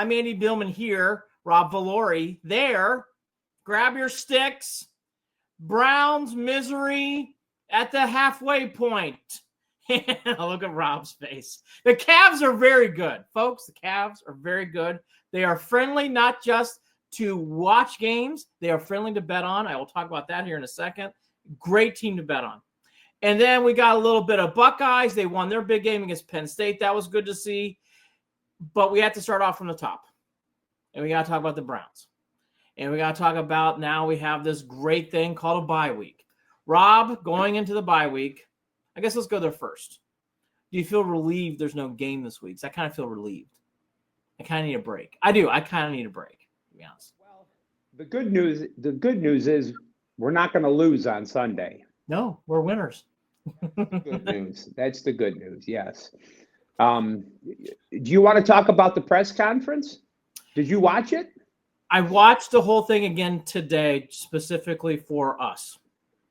I'm Andy Billman here. Rob Valore there. Grab your sticks. Browns misery at the halfway point. Look at Rob's face. The Cavs are very good, folks. The Cavs are very good. They are friendly, not just to watch games. They are friendly to bet on. I will talk about that here in a second. Great team to bet on. And then we got a little bit of Buckeyes. They won their big game against Penn State. That was good to see. But we have to start off from the top. And we got to talk about the Browns. And we got to talk about now we have this great thing called a bye week. Rob, going into the bye week, I guess let's go there first. Do you feel relieved there's no game this week? I kind of feel relieved. I kind of need a break. I do. I kind of need a break, to be honest. Well, the good news is we're not going to lose on Sunday. No, we're winners. Good news. That's the good news, yes. Do you want to talk about the press conference? Did you watch it? I watched the whole thing again today, specifically for us.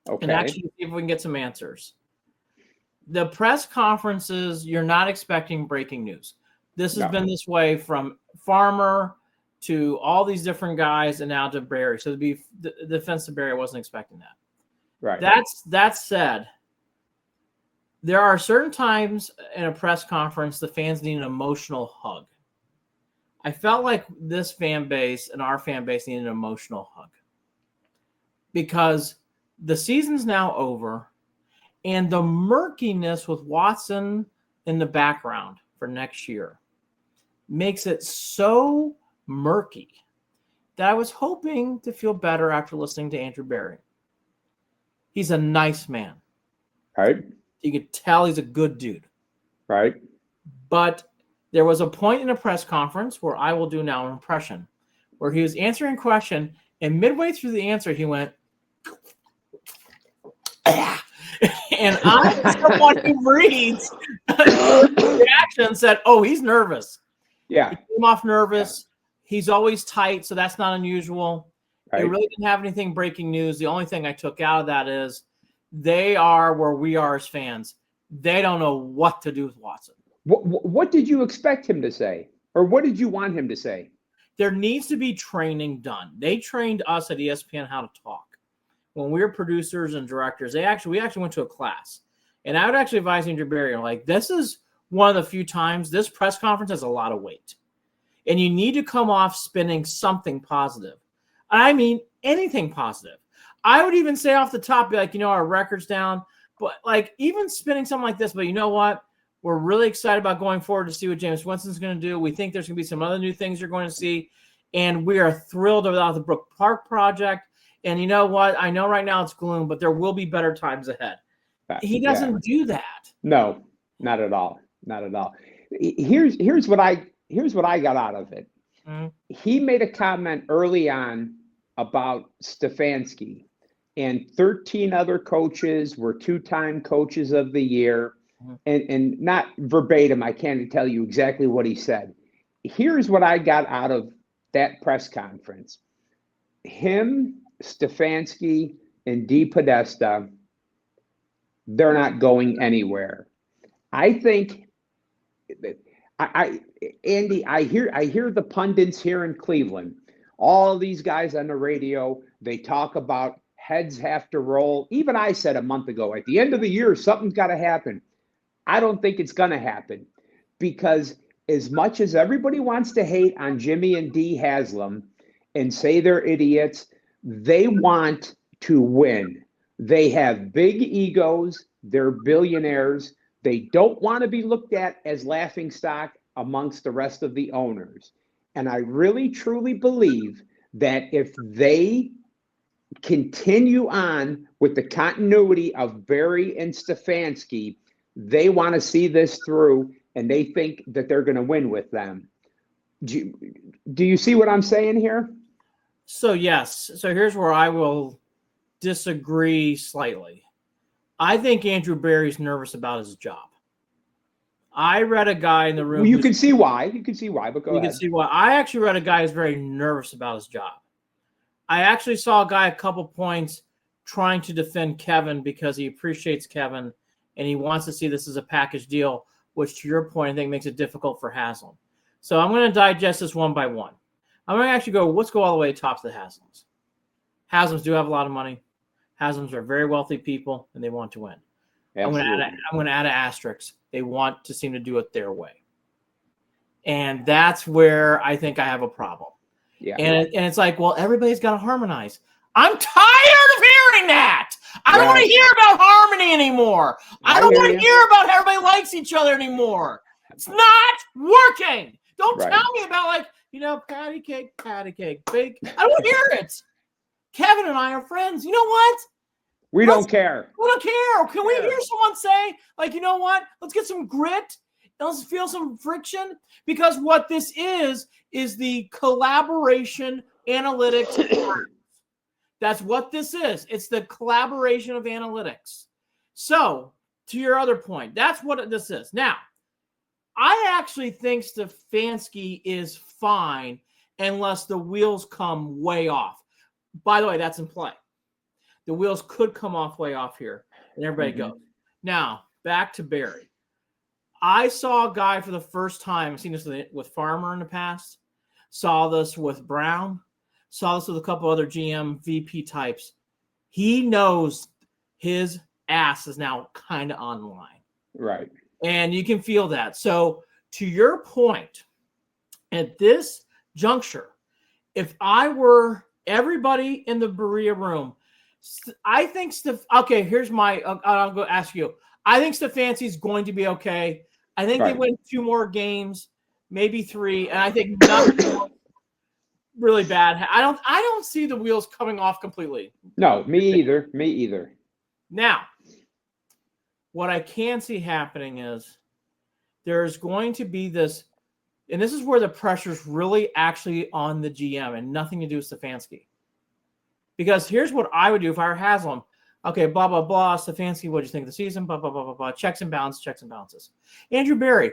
Okay. And actually see if we can get some answers. The press conferences, you're not expecting breaking news. This has been this way from Farmer to all these different guys and now to Barry. So the defense of Barry, I wasn't expecting that. Right. That said, there are certain times in a press conference the fans need an emotional hug. I felt like this fan base and our fan base needed an emotional hug because the season's now over and the murkiness with Watson in the background for next year makes it so murky that I was hoping to feel better after listening to Andrew Barry. He's a nice man. Right. You could tell he's a good dude. Right. But there was a point in a press conference where I will do now an impression where he was answering a question and midway through the answer, he went, and I'm someone who reads the reaction and said, oh, he's nervous. Yeah. He came off nervous. Yeah. He's always tight, so that's not unusual. Right. It really didn't have anything breaking news. The only thing I took out of that is they are where we are as fans. They don't know what to do with Watson. What did you expect him to say? Or what did you want him to say? There needs to be training done. They trained us at ESPN how to talk. When we were producers and directors, we actually went to a class. And I would actually advise Andrew Barry, like, this is one of the few times this press conference has a lot of weight. And you need to come off spinning something positive. I mean, anything positive. I would even say off the top, be like, our record's down. But, like, even spinning something like this, but you know what? We're really excited about going forward to see what Jameis Winston's going to do. We think there's going to be some other new things you're going to see. And we are thrilled about the Brook Park project. And you know what? I know right now it's gloom, but there will be better times ahead. He doesn't do that. No, not at all. Not at all. Here's what I got out of it. Mm-hmm. He made a comment early on about Stefanski, and 13 other coaches were two-time coaches of the year. And not verbatim, I can't tell you exactly what he said. Here's what I got out of that press conference. Him, Stefanski, and D. Podesta, they're not going anywhere. I think, Andy, I hear the pundits here in Cleveland. All these guys on the radio, they talk about heads have to roll. Even I said a month ago, at the end of the year, something's got to happen. I don't think it's going to happen because as much as everybody wants to hate on Jimmy and Dee Haslam and say they're idiots, they want to win. They have big egos. They're billionaires. They don't want to be looked at as laughingstock amongst the rest of the owners. And I really, truly believe that if they continue on with the continuity of Barry and Stefanski, they want to see this through, and they think that they're going to win with them. Do you see what I'm saying here? So, yes. So here's where I will disagree slightly. I think Andrew Barry's nervous about his job. I read a guy in the room. Well, you can see why. You can see why, but go ahead. You can see why. I actually read a guy who's very nervous about his job. I actually saw a guy a couple points trying to defend Kevin because he appreciates Kevin and he wants to see this as a package deal, which to your point, I think makes it difficult for Haslam. So I'm going to digest this one by one. I'm going to actually let's go all the way top to the Haslams. Haslams do have a lot of money. Haslams are very wealthy people, and they want to win. Absolutely. I'm going to add an asterisk. They want to seem to do it their way. And that's where I think I have a problem. Yeah. And it's like, well, everybody's got to harmonize. I'm tired of hearing that. I don't want to hear about harmony anymore. I don't want to hear about how everybody likes each other anymore. It's not working. Don't tell me about patty cake, bake. I don't want to hear it. Kevin and I are friends. You know what? We don't care. We don't care. Can we hear someone say, you know what? Let's get some grit. Let's feel some friction. Because what this is the collaboration analytics. That's what this is. It's the collaboration of analytics. So, to your other point, that's what this is. Now, I actually think Stefanski is fine unless the wheels come way off. By the way, that's in play. The wheels could come way off here, and everybody goes. Now, back to Barry. I saw a guy for the first time. I've seen this with Farmer in the past. Saw this with Brown. Saw this with a couple other GM VP types. He knows his ass is now kind of on the line. Right. And you can feel that. So to your point, at this juncture, if I were everybody in the Berea room, I think here's I'll go ask you. I think Stefanski's going to be okay. I think they win 2 more games, maybe 3, and I think nothing really bad. I don't see the wheels coming off completely. No, me either. Now, what I can see happening is there's going to be this, and this is where the pressure's really actually on the GM and nothing to do with Stefanski. Because here's what I would do if I were Haslam. Okay, blah, blah, blah. Stefanski, what do you think of the season? Blah, blah, blah, blah, blah. Checks and balances. Andrew Barry,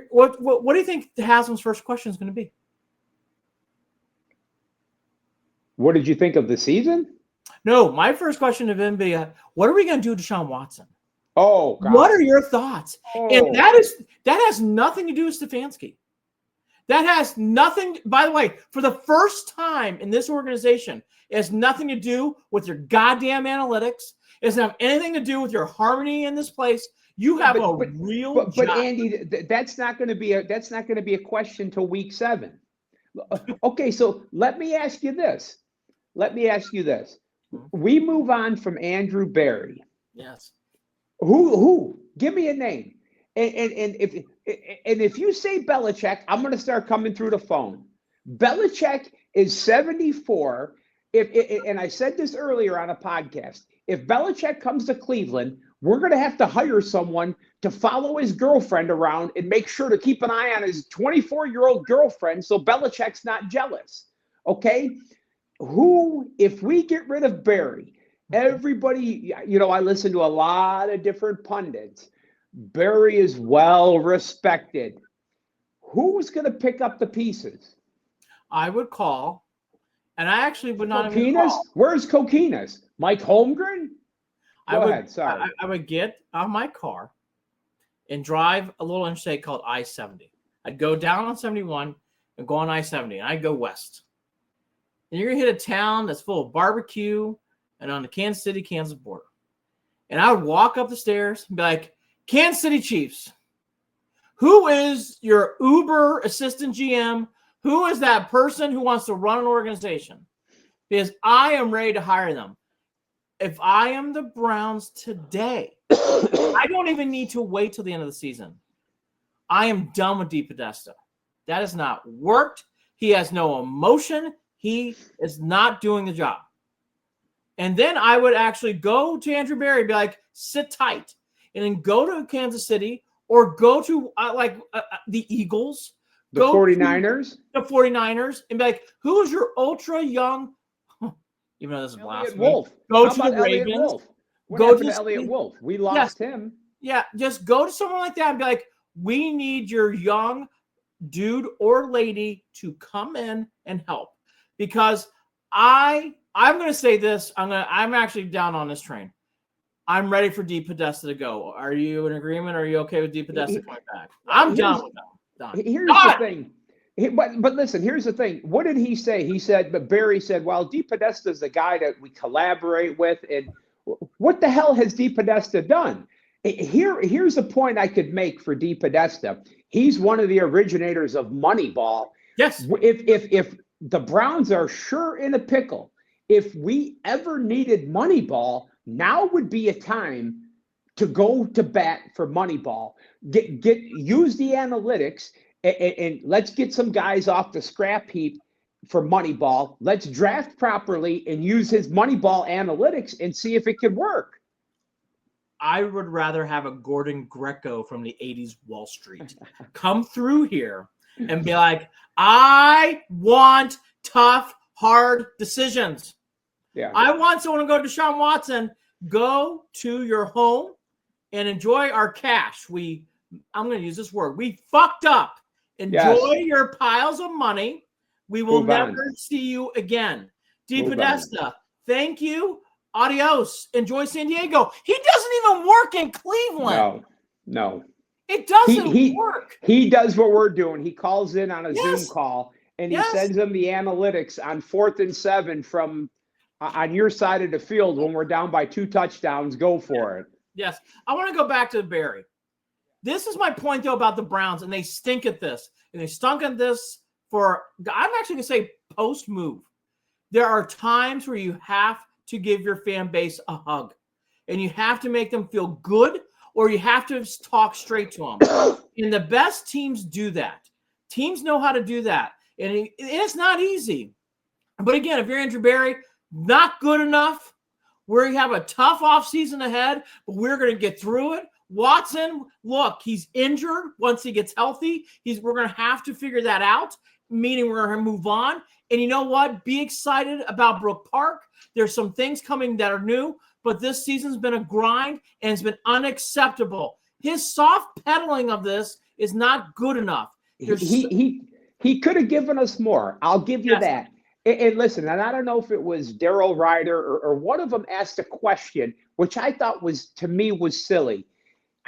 what do you think Haslam's first question is going to be? What did you think of the season? No, my first question to him be, what are we going to do to Deshaun Watson? Oh, God. What are your thoughts? And that has nothing to do with Stefanski. That has nothing, by the way, for the first time in this organization, it has nothing to do with your goddamn analytics. It doesn't have anything to do with your harmony in this place. You have real job. But Andy, that's not going to be a question till week 7. Okay, so let me ask you this. We move on from Andrew Barry. Yes. Who? Give me a name. And if you say Belichick, I'm going to start coming through the phone. Belichick is 74. And I said this earlier on a podcast. If Belichick comes to Cleveland, we're going to have to hire someone to follow his girlfriend around and make sure to keep an eye on his 24-year-old girlfriend so Belichick's not jealous. Okay? If we get rid of Barry, everybody, I listen to a lot of different pundits. Barry is well respected. Who's going to pick up the pieces? I would call, and I actually would not even call. Where's Coquinas? Mike Holmgren? Go ahead. Sorry. I would get out of my car and drive a little interstate called I-70. I'd go down on 71 and go on I-70, and I'd go west. And you're going to hit a town that's full of barbecue and on the Kansas City, Kansas border. And I would walk up the stairs and be like, Kansas City Chiefs, who is your Uber assistant GM? Who is that person who wants to run an organization? Because I am ready to hire them. If I am the Browns today, I don't even need to wait till the end of the season. I am done with DePodesta. That has not worked. He has no emotion. He is not doing the job. And then I would actually go to Andrew Barry and be like, sit tight. And then go to Kansas City or go to the Eagles. The 49ers? The 49ers. And be like, who's your ultra young, even though this is blasphemy. Wolf. Go to the Ravens. Go to Elliott Wolf. We lost him. Yeah, just go to someone like that and be like, we need your young dude or lady to come in and help. Because I'm going to say this. I'm actually down on this train. I'm ready for DePodesta to go. Are you in agreement? Are you okay with DePodesta coming back? I'm done with that. Here's the thing. But listen, here's the thing. What did he say? He said, but Barry said, well, DePodesta is the guy that we collaborate with. And what the hell has DePodesta done? Here's a point I could make for DePodesta. He's one of the originators of Moneyball. Yes. If the Browns are sure in a pickle, if we ever needed Moneyball, now would be a time to go to bat for Moneyball. Use the analytics. And let's get some guys off the scrap heap for Moneyball. Let's draft properly and use his Moneyball analytics and see if it can work. I would rather have a Gordon Greco from the 80s Wall Street come through here and be like, I want tough, hard decisions. Yeah. I want someone to go to Deshaun Watson, go to your home and enjoy our cash. I'm going to use this word. We fucked up. Enjoy your piles of money. We will never see you again. DePodesta, thank you. Adios. Enjoy San Diego. He doesn't even work in Cleveland. No. It doesn't work. He does what we're doing. He calls in on a Zoom call, and he sends them the analytics on 4th and 7 from on your side of the field when we're down by 2 touchdowns. Go for it. Yes. I want to go back to Barry. This is my point, though, about the Browns, and they stink at this. And they stunk at this for, I'm actually going to say post-move. There are times where you have to give your fan base a hug, and you have to make them feel good, or you have to talk straight to them. And the best teams do that. Teams know how to do that, and it's not easy. But again, if you're Andrew Barry, not good enough. We have a tough offseason ahead, but we're going to get through it. Watson, look, he's injured. Once he gets healthy, we're going to have to figure that out, meaning we're going to move on. And you know what? Be excited about Brook Park. There's some things coming that are new, but this season's been a grind, and it's been unacceptable. His soft pedaling of this is not good enough. He could have given us more. I'll give you that. And listen, and I don't know if it was Daryl Ryder or one of them asked a question, which I thought was silly.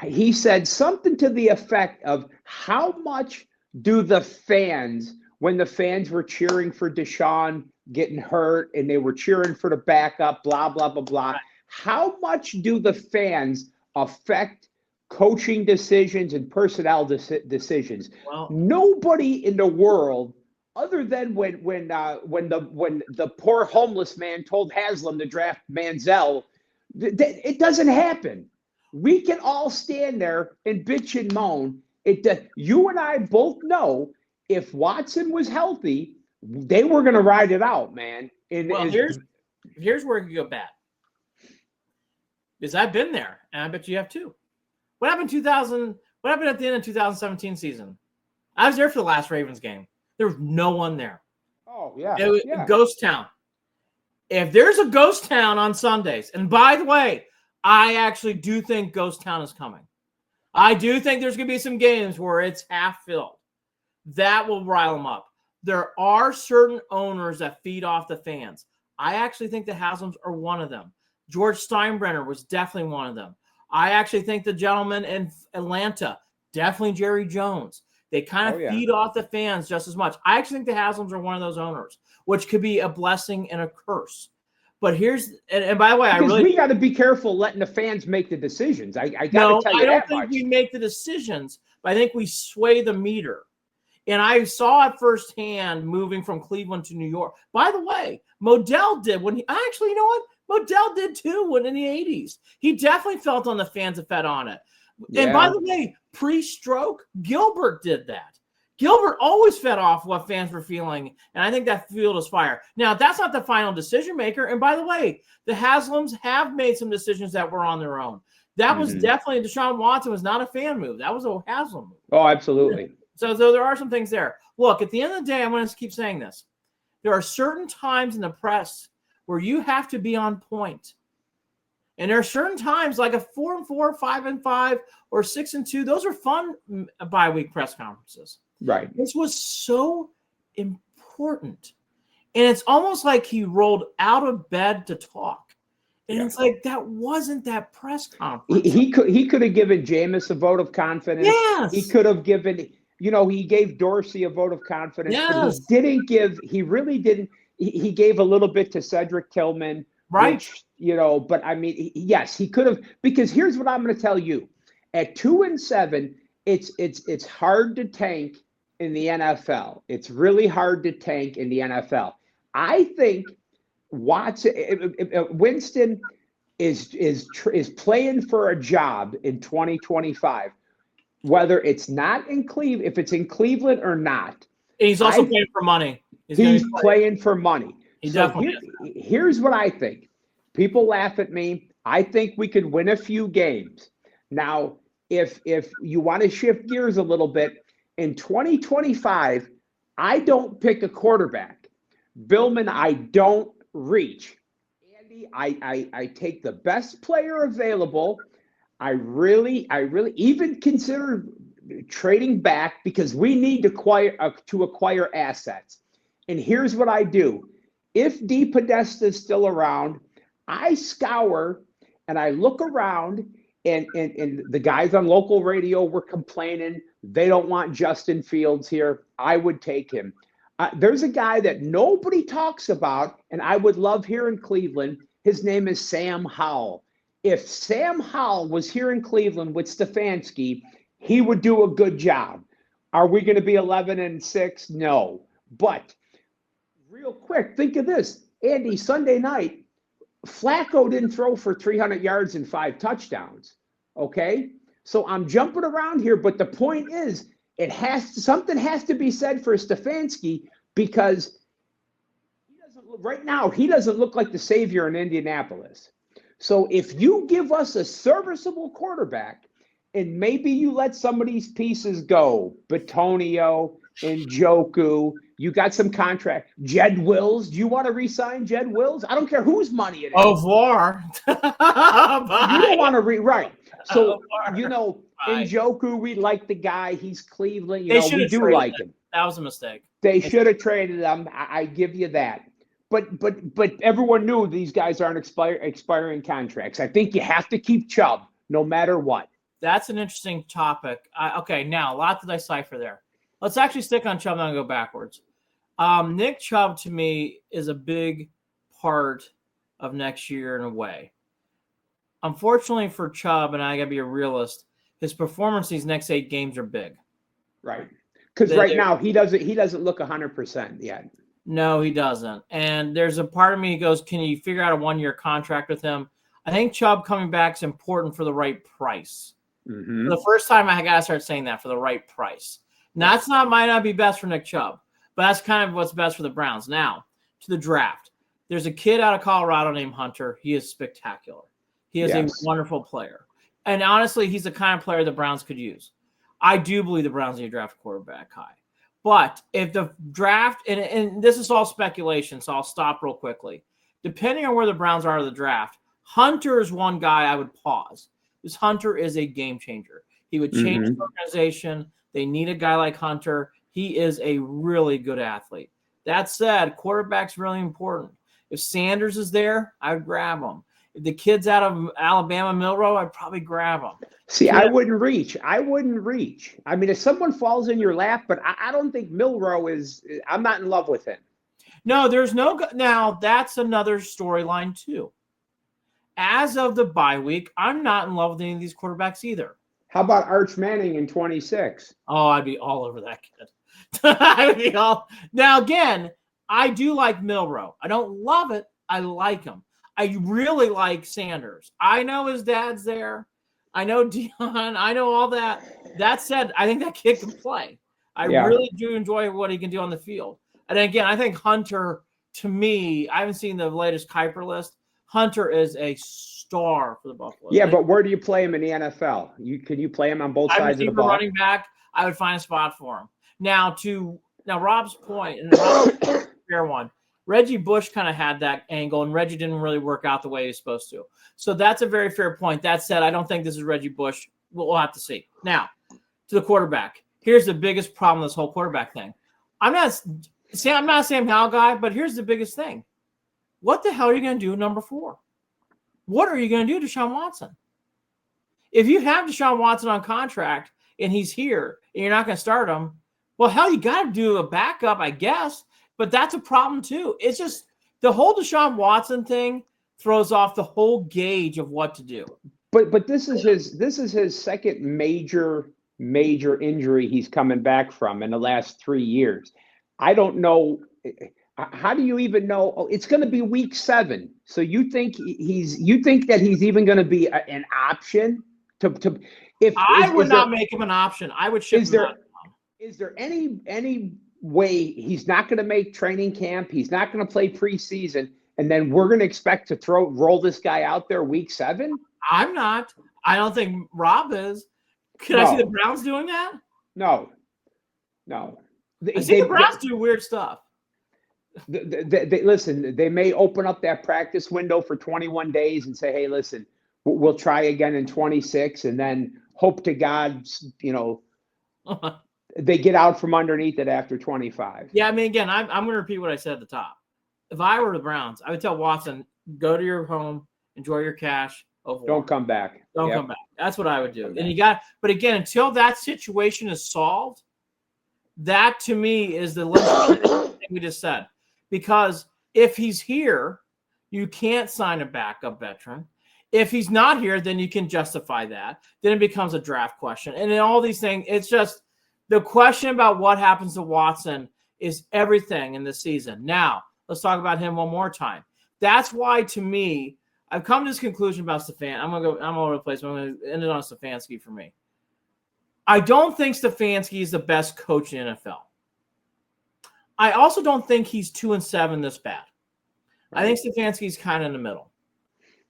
He said something to the effect of, how much do the fans, when the fans were cheering for Deshaun getting hurt and they were cheering for the backup, blah, blah, blah, blah, how much do the fans affect coaching decisions and personnel decisions? Well, nobody in the world, other than when the poor homeless man told Haslam to draft Manziel, it doesn't happen. We can all stand there and bitch and moan. You and I both know if Watson was healthy, they were going to ride it out, man. Here's where it could go bad. Because I've been there, and I bet you have too. What happened at the end of 2017 season? I was there for the last Ravens game. There was no one there. Oh, yeah. It was a ghost town. If there's a ghost town on Sundays, and by the way, I actually do think ghost town is coming. I do think there's going to be some games where it's half filled. That will rile them up. There are certain owners that feed off the fans. I actually think the Haslams are one of them. George Steinbrenner was definitely one of them. I actually think the gentleman in Atlanta, definitely Jerry Jones. They kind of feed off the fans just as much. I actually think the Haslams are one of those owners, which could be a blessing and a curse. But and by the way, we got to be careful letting the fans make the decisions. I got to tell you that much. I don't think we make the decisions, but I think we sway the meter. And I saw it firsthand moving from Cleveland to New York. By the way, Modell did you know what? Modell did too in the 80s. He definitely felt on the fans that fed on it. Yeah. And by the way, pre-stroke, Gilbert did that. Gilbert always fed off what fans were feeling, and I think that fueled his fire. Now, that's not the final decision maker. And by the way, the Haslams have made some decisions that were on their own. That was definitely Deshaun Watson was not a fan move. That was a Haslam move. Oh, absolutely. So there are some things there. Look, at the end of the day, I'm going to keep saying this. There are certain times in the press where you have to be on point. And there are certain times like a 4-4, 5-5, or 6-2. Those are fun bye-week press conferences. Right. This was so important. And it's almost like he rolled out of bed to talk. And it's like, that wasn't that press conference. He could have given Jameis a vote of confidence. Yes. He could have given He gave Dorsey a vote of confidence, but Yes. really didn't. He gave a little bit to Cedric Tillman, Right. which, but I mean, yes, he could have, because here's what I'm going to tell you. At 2-7, it's hard to tank in the NFL. It's really hard to tank in the NFL. I think Winston is playing for a job in 2025, whether it's not in Cleveland, if it's in Cleveland or not. And he's also playing for money. He's playing for money. Here's what I think. People laugh at me. I think we could win a few games. Now, if you want to shift gears a little bit, in 2025, I don't pick a quarterback. Billman, I don't reach. Andy, I take the best player available. I really even consider trading back because we need to acquire assets. And here's what I do. If D Podesta is still around, I scour and I look around, and the guys on local radio were complaining they don't want Justin Fields here. I would take him. There's a guy that nobody talks about, and I would love here in Cleveland. His name is Sam Howell. If Sam Howell was here in Cleveland with Stefanski, he would do a good job. Are we going to be 11-6? No. But real quick, think of this. Andy, Sunday night, Flacco didn't throw for 300 yards and 5 touchdowns. Okay? So I'm jumping around here, but the point is, something has to be said for Stefanski, because right now he doesn't look like the savior in Indianapolis. So if you give us a serviceable quarterback, and maybe you let some of these pieces go, Bitonio and Njoku, you got some contract. Jed Wills, do you want to re-sign Jed Wills? I don't care whose money it is. Valore. You don't want to right. So, Njoku, we like the guy. He's Cleveland. We do like him. That was a mistake. They should have traded him. I give you that. But everyone knew these guys aren't expiring contracts. I think you have to keep Chubb no matter what. That's an interesting topic. Okay, now a lot to decipher there. Let's actually stick on Chubb and go backwards. Nick Chubb, to me, is a big part of next year in a way. Unfortunately for Chubb, and I got to be a realist, his performance these next 8 games are big. Right. Because right now he doesn't look 100% yet. No, he doesn't. And there's a part of me that goes, can you figure out a 1-year contract with him? I think Chubb coming back is important for the right price. Mm-hmm. For the first time, I got to start saying that, for the right price. Now, might not be best for Nick Chubb, but that's kind of what's best for the Browns. Now, to the draft. There's a kid out of Colorado named Hunter. He is spectacular. He is a wonderful player. And honestly, he's the kind of player the Browns could use. I do believe the Browns need to draft a quarterback high. But if the draft, and this is all speculation, so I'll stop real quickly. Depending on where the Browns are in the draft, Hunter is one guy I would pause. Because Hunter is a game changer. He would change the organization. They need a guy like Hunter. He is a really good athlete. That said, quarterback's really important. If Sanders is there, I would grab him. If the kid's out of Alabama, Milroe, I'd probably grab him. See, I wouldn't reach. I mean, if someone falls in your lap, but I don't think Milroe is – I'm not in love with him. No, there's no – now, that's another storyline too. As of the bye week, I'm not in love with any of these quarterbacks either. How about Arch Manning in 26? Oh, I'd be all over that kid. I would be all – now, again, I do like Milroe. I don't love it. I like him. I really like Sanders. I know his dad's there. I know Dion. I know all that. That said, I think that kid can play. I really do enjoy what he can do on the field. And again, I think Hunter, to me, I haven't seen the latest Kuiper list. Hunter is a star for the Buffalo. Yeah, but where do you play him in the NFL? Can you play him on both sides of the ball? Running back, I would find a spot for him. Now Rob's point, and Rob's a fair one. Reggie Bush kind of had that angle, and Reggie didn't really work out the way he was supposed to. So that's a very fair point. That said, I don't think this is Reggie Bush. We'll have to see. Now, to the quarterback. Here's the biggest problem with this whole quarterback thing. I'm not a Sam Howell guy, but here's the biggest thing. What the hell are you going to do at number 4? What are you going to do to Deshaun Watson? If you have Deshaun Watson on contract and he's here and you're not going to start him, well, hell, you got to do a backup, I guess. But that's a problem too. It's just the whole Deshaun Watson thing throws off the whole gauge of what to do. But this is his second major injury he's coming back from in the last 3 years. I don't know. How do you even know? Oh, it's going to be week 7. So you think that he's even going to be an option to if I would not make him an option. I would ship him out. Is there any way he's not going to make training camp? He's not going to play preseason, and then we're going to expect to roll this guy out there week 7? I'm not. I don't think Rob is. Could I see the Browns doing that? No. I see the Browns do weird stuff. Listen, they may open up that practice window for 21 days and say, hey, listen, we'll try again in 26, and then hope to God, they get out from underneath it after 25. Yeah, I mean, again, I'm going to repeat what I said at the top. If I were the Browns, I would tell Watson, go to your home, enjoy your cash. Don't come back. Don't come back. That's what I would do. And but again, until that situation is solved, that to me is the thing we just said. Because if he's here, you can't sign a backup veteran. If he's not here, then you can justify that. Then it becomes a draft question. And in all these things, it's just the question about what happens to Watson is everything in the season. Now, let's talk about him one more time. That's why, to me, I've come to this conclusion about Stefan. I'm all over the place, but I'm going to end it on Stefanski for me. I don't think Stefanski is the best coach in NFL. I also don't think he's 2-7 this bad. I think Stefanski's kind of in the middle.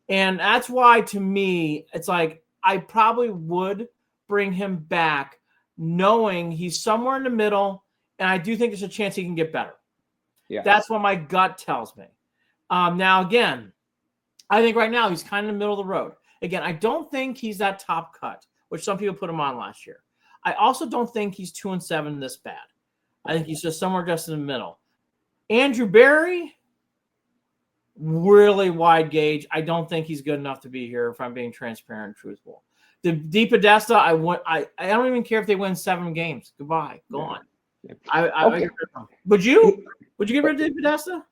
And that's why, to me, it's like I probably would bring him back knowing he's somewhere in the middle, and I do think there's a chance he can get better. Yeah, that's what my gut tells me. Now, again, I think right now he's kind of in the middle of the road. Again, I don't think he's that top cut, which some people put him on last year. I also don't think he's 2-7 this bad. I think he's just somewhere just in the middle. Andrew Berry, really wide gauge. I don't think he's good enough to be here if I'm being transparent and truthful. The Podesta, I don't even care if they win 7 games. Goodbye. Go on. Okay. Would you get rid of Podesta?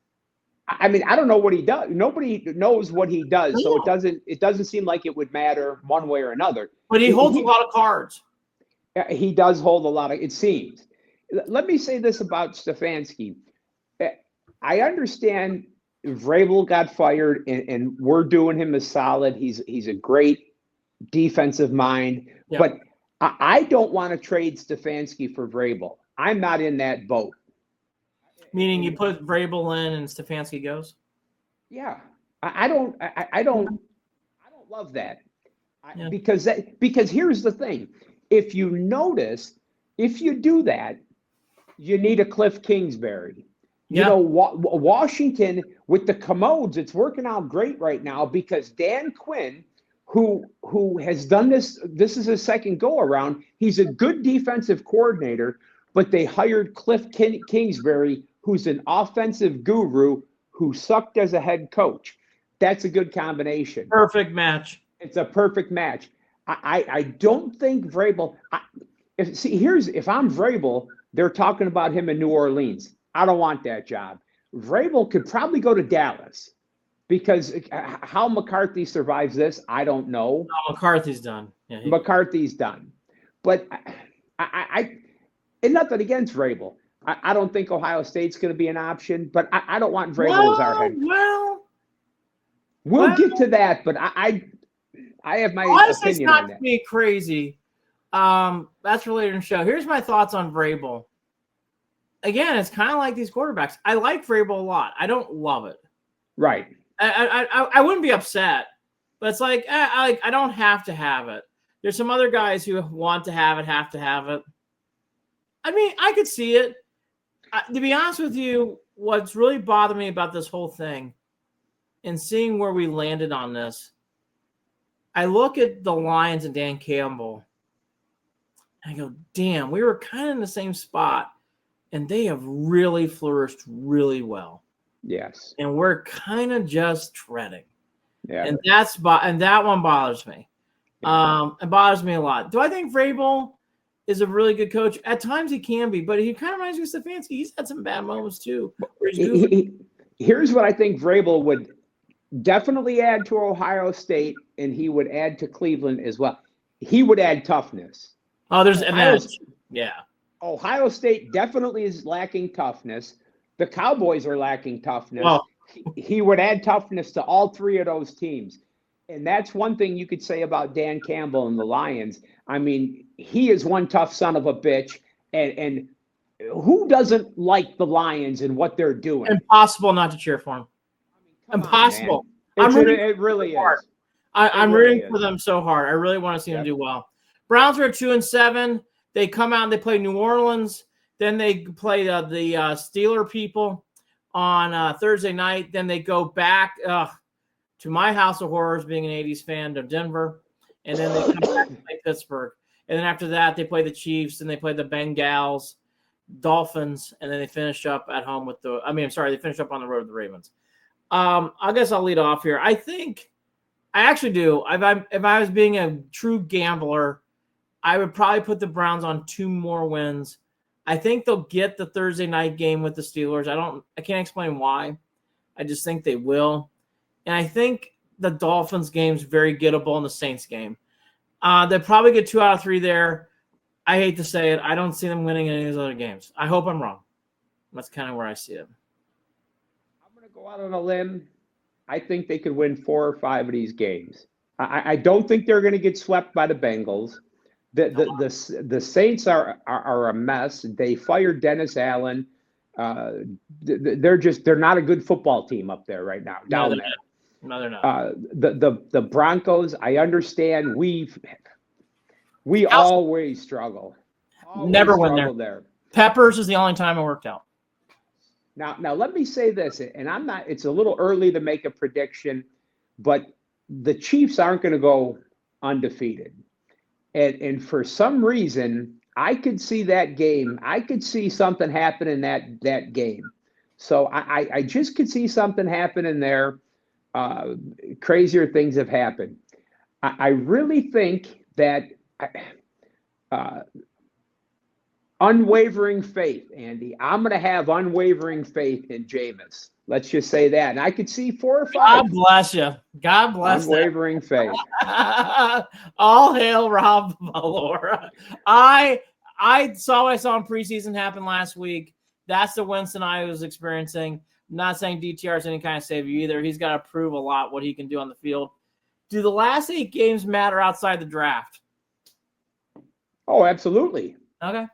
I mean, I don't know what he does. Nobody knows what he does, so it doesn't seem like it would matter one way or another. But he holds a lot of cards. He does hold a lot of, it seems. Let me say this about Stefanski. I understand Vrabel got fired, and we're doing him a solid. He's a great defensive mind, but I don't want to trade Stefanski for Vrabel. I'm not in that boat. Meaning you put Vrabel in and Stefanski goes? Yeah, I don't love that. Because here's the thing: if you notice, if you do that, you need a Cliff Kingsbury. You know, Washington with the commodes, it's working out great right now because Dan Quinn, who has done this is his second go around. He's a good defensive coordinator, but they hired Cliff Kingsbury, who's an offensive guru who sucked as a head coach. That's a good combination. Perfect match. It's a perfect match. I don't think Vrabel. If I'm Vrabel, they're talking about him in New Orleans. I don't want that job. Vrabel could probably go to Dallas because how McCarthy survives this, I don't know. No, McCarthy's done. Yeah, McCarthy's done. But I and nothing against Vrabel. I don't think Ohio State's going to be an option, but I don't want Vrabel as our head. We'll get to that, but I have my opinion on that. It's not me crazy. That's for later in the show. Here's my thoughts on Vrabel. Again, it's kind of like these quarterbacks. I like Vrabel a lot. I don't love it. Right. I wouldn't be upset, but it's like I don't have to have it. There's some other guys who want to have it, have to have it. I mean, I could see it. To be honest with you, what's really bothered me about this whole thing and seeing where we landed on this, I look at the Lions and Dan Campbell, and I go, damn, we were kind of in the same spot, and they have really flourished really well. Yes. And we're kind of just treading. Yeah. And that one bothers me. It bothers me a lot. Do I think Vrabel is a really good coach. At times he can be, but he kind of reminds me of Stefanski. He's had some bad moments too. Here's what I think Vrabel would definitely add to Ohio State, and he would add to Cleveland as well. He would add toughness. Oh, there's advantage. Yeah. Ohio State definitely is lacking toughness. The Cowboys are lacking toughness. Oh. He would add toughness to all three of those teams. And that's one thing you could say about Dan Campbell and the Lions. I mean, he is one tough son of a bitch. And who doesn't like the Lions and what they're doing? Impossible not to cheer for him. Impossible. It really is. I'm rooting for them so hard. I really want to see them do well. Browns are 2-7. They come out and they play New Orleans. Then they play the Steeler people on Thursday night. Then they go back to my house of horrors, being an 80s fan, to Denver. And then they come back and play Pittsburgh. And then after that, they play the Chiefs, and they play the Bengals, Dolphins, and then they finish up at home with they finish up on the road with the Ravens. I guess I'll lead off here. I actually do. If I was being a true gambler, I would probably put the Browns on 2 more wins. I think they'll get the Thursday night game with the Steelers. I can't explain why. I just think they will. And I think the Dolphins game's very gettable in the Saints game. They'll probably get 2 out of 3 there. I hate to say it. I don't see them winning any of those other games. I hope I'm wrong. That's kind of where I see it. I'm going to go out on a limb. I think they could win 4 or 5 of these games. I don't think they're going to get swept by the Bengals. The Saints are a mess. They fired Dennis Allen. They're not a good football team up there right now. Down there. No, they're not. The Broncos, I understand. We always struggle. Never win there. Peppers is the only time it worked out. Now let me say this, and it's a little early to make a prediction, but the Chiefs aren't going to go undefeated. And for some reason, I could see that game. I could see something happen in that game. So I just could see something happen in there. Crazier things have happened. I really think that unwavering faith, Andy. I'm going to have unwavering faith in Jameis. Let's just say that. And I could see 4 or 5. God bless you. God bless you. Unwavering faith. All hail Rob Valore. I saw what I saw in preseason happen last week. That's the Winston I was experiencing. I'm not saying DTR is any kind of savior either. He's got to prove a lot what he can do on the field. Do the last 8 games matter outside the draft? Oh, absolutely. Okay.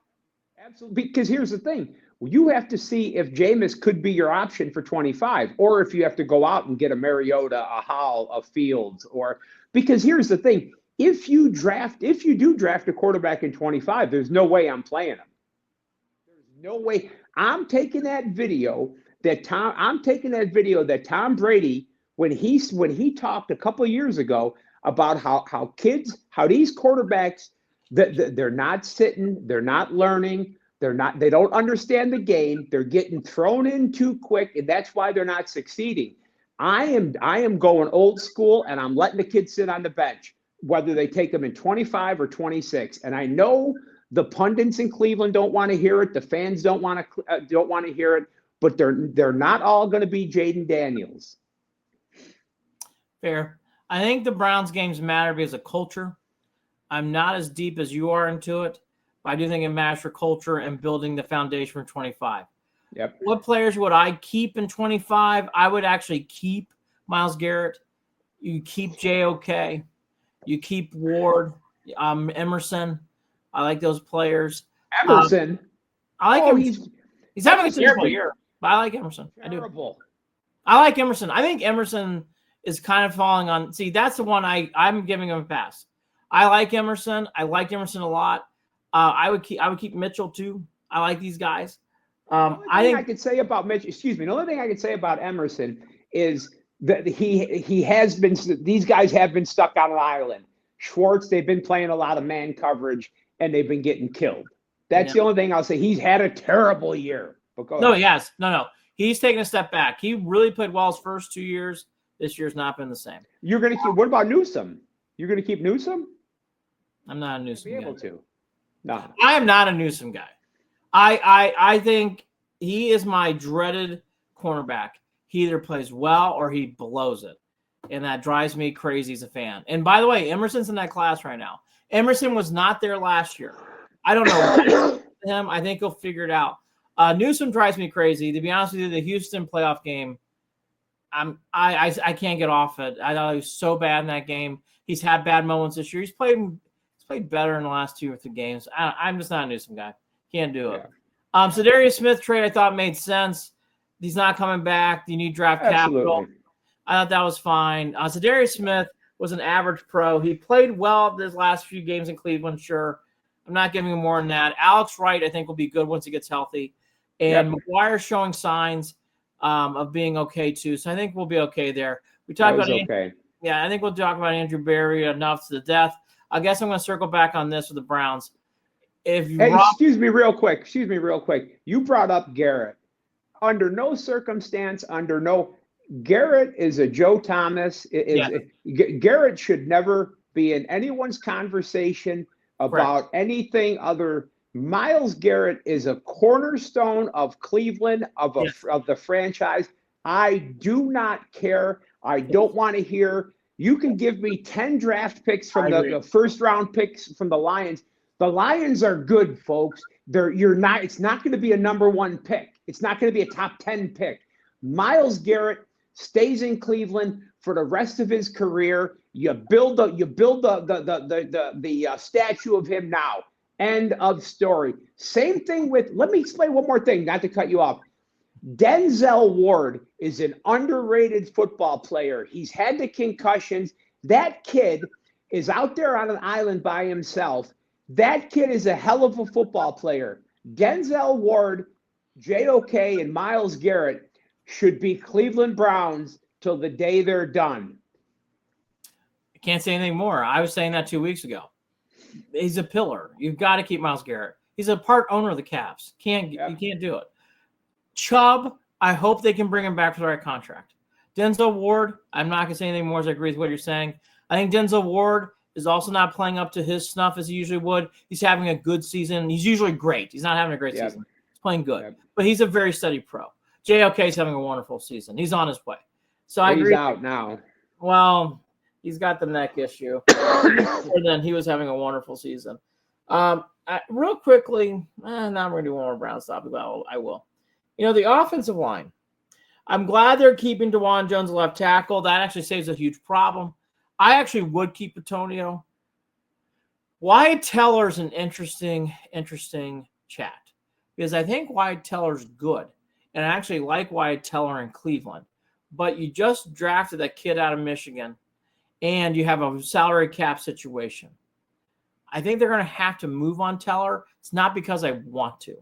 Absolutely. Because here's the thing. You have to see if Jameis could be your option for 25, or if you have to go out and get a Mariota, a Hall, a Fields, because here's the thing. If you do draft a quarterback in 25, there's no way I'm playing him. There's no way. I'm taking that video that Tom Brady, when he talked a couple of years ago about how these quarterbacks, they're not sitting, they're not learning, they don't understand the game, they're getting thrown in too quick, and that's why they're not succeeding. I am going old school, and I'm letting the kids sit on the bench, whether they take them in 25 or 26. And I know the pundits in Cleveland don't want to hear it, the fans don't want to hear it, but they're not all going to be Jaden Daniels. Fair. I think the Browns games matter because of culture. I'm not as deep as you are into it, but I do think it matters for culture and building the foundation for 25. Yep. What players would I keep in 25? I would actually keep Myles Garrett. You keep JOK. You keep Ward, Emerson. I like those players. Emerson. I like him. He's having a terrible year, but I like Emerson. Terrible. I like Emerson. I think Emerson is kind of falling on. See, that's the one I'm giving him a pass. I like Emerson. I like Emerson a lot. I would keep Mitchell too. I like these guys. The only thing I could say about Mitchell, the only thing I could say about Emerson is that these guys have been stuck on an island. Schwartz, they've been playing a lot of man coverage and they've been getting killed. That's the only thing I'll say. He's had a terrible year. No, he has. No. He's taken a step back. He really played well his first 2 years. This year's not been the same. You're going to keep. What about Newsome? You're going to keep Newsome? I'm not a Newsome. Be able to. No. I am not a Newsome guy. I think he is my dreaded cornerback. He either plays well or he blows it. And that drives me crazy as a fan. And by the way, Emerson's in that class right now. Emerson was not there last year. I don't know him. I think he'll figure it out. Newsome drives me crazy. To be honest with you, the Houston playoff game, I can't get off it. I thought he was so bad in that game. He's had bad moments this year. He's played better in the last 2 or 3 games. I'm just not a Newsome guy. Can't do it. Yeah. So Darius Smith trade I thought made sense. He's not coming back. You need draft capital. I thought that was fine. So Darius Smith was an average pro. He played well this last few games in Cleveland, sure. I'm not giving him more than that. Alex Wright, I think, will be good once he gets healthy. And McGuire's showing signs of being okay, too. So I think we'll be okay there. We talked about okay. Yeah, I think we'll talk about Andrew Berry enough to the death. I guess I'm going to circle back on this with the Browns. Excuse me real quick. You brought up Garrett. Under no circumstance, Garrett is a Joe Thomas. Garrett should never be in anyone's conversation about anything other. Miles Garrett is a cornerstone of Cleveland, of the franchise. I do not care. I don't want to hear. You can give me 10 draft picks from the first round picks from the Lions. The Lions are good, folks. It's not going to be a number 1 pick. It's not going to be a top 10 pick. Miles Garrett stays in Cleveland for the rest of his career. You build the statue of him now. End of story. Same thing with. Let me explain one more thing, not to cut you off. Denzel Ward is an underrated football player. He's had the concussions. That kid is out there on an island by himself. That kid is a hell of a football player. Denzel Ward, JOK, and Myles Garrett should be Cleveland Browns till the day they're done. I can't say anything more. I was saying that 2 weeks ago. He's a pillar. You've got to keep Myles Garrett. He's a part owner of the Cavs. You can't do it. Chubb, I hope they can bring him back for the right contract. Denzel Ward, I'm not going to say anything more as I agree with what you're saying. I think Denzel Ward is also not playing up to his snuff as he usually would. He's having a good season. He's usually great. He's not having a great season. He's playing good. But he's a very steady pro. JOK is having a wonderful season. He's on his way. So I agree. He's out now. Well, he's got the neck issue. And then he was having a wonderful season. Real quickly, now we're going to do one more Browns topic. Well, I will. The offensive line. I'm glad they're keeping DeJuan Jones left tackle. That actually saves a huge problem. I actually would keep Antonio. Wyatt Teller's an interesting chat because I think Wyatt Teller's good. And I actually like Wyatt Teller in Cleveland. But you just drafted that kid out of Michigan and you have a salary cap situation. I think they're going to have to move on Teller. It's not because I want to.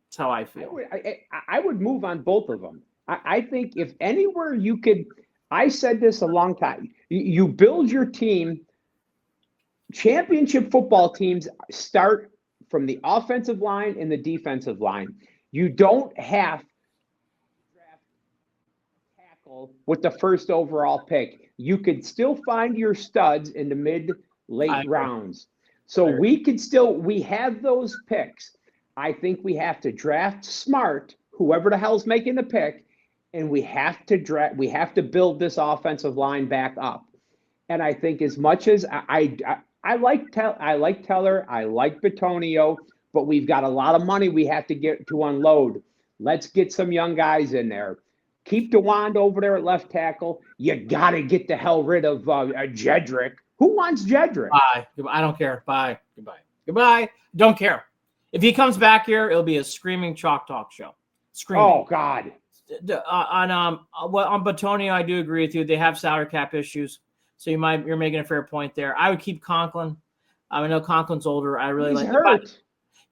That's how I feel. I would move on both of them. I think if anywhere you could, I said this a long time, you build your team, championship football teams start from the offensive line and the defensive line. You don't have to draft tackle with the first overall pick. You could still find your studs in the late rounds. So we have those picks. I think we have to draft smart, whoever the hell's making the pick, and we have to build this offensive line back up. And I think as much as I like Teller, I like Bitonio, but we've got a lot of money we have to get to unload. Let's get some young guys in there. Keep DeWand over there at left tackle. You got to get the hell rid of Jedrick. Who wants Jedrick? Bye. I don't care. Bye. Goodbye. Don't care. If he comes back here, it'll be a screaming chalk talk show. Screaming. Oh God. On Bitonio, I do agree with you. They have salary cap issues, so you're making a fair point there. I would keep Conklin. I know Conklin's older. I really like him.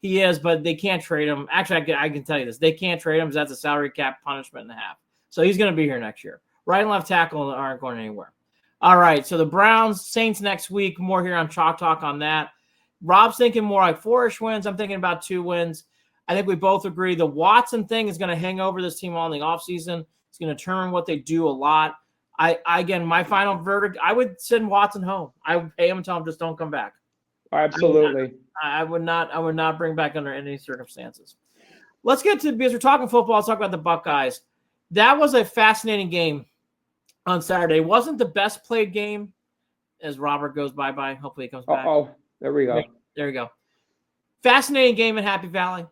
He is, but they can't trade him. Actually, I can tell you this: they can't trade him because that's a salary cap punishment and a half. So he's going to be here next year. Right and left tackle aren't going anywhere. All right, so the Browns, Saints next week. More here on Chalk Talk on that. Rob's thinking more like 4-ish wins. I'm thinking about 2 wins. I think we both agree the Watson thing is going to hang over this team all in the offseason. It's going to determine what they do a lot. Again, my final verdict, I would send Watson home. I would pay him and tell him just don't come back. Absolutely. I would not bring back under any circumstances. Let's get to, because we're talking football, let's talk about the Buckeyes. That was a fascinating game on Saturday. It wasn't the best played game, as Robert goes bye-bye. Hopefully he comes back. Oh, there we go. There you go. Fascinating game in Happy Valley.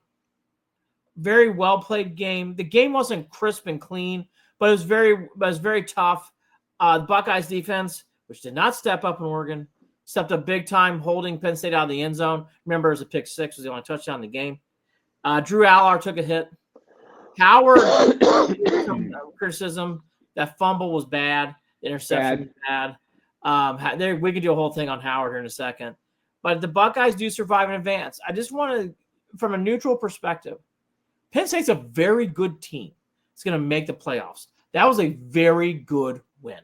Very well played game. The game wasn't crisp and clean, but it was very tough. The Buckeyes defense, which did not step up in Oregon, stepped up big time, holding Penn State out of the end zone. Remember, it was a pick six, was the only touchdown in the game. Drew Allard took a hit. Howard, some criticism. That fumble was bad. The interception was bad. We could do a whole thing on Howard here in a second. But the Buckeyes do survive and advance. I just want to, from a neutral perspective, Penn State's a very good team. It's going to make the playoffs. That was a very good win.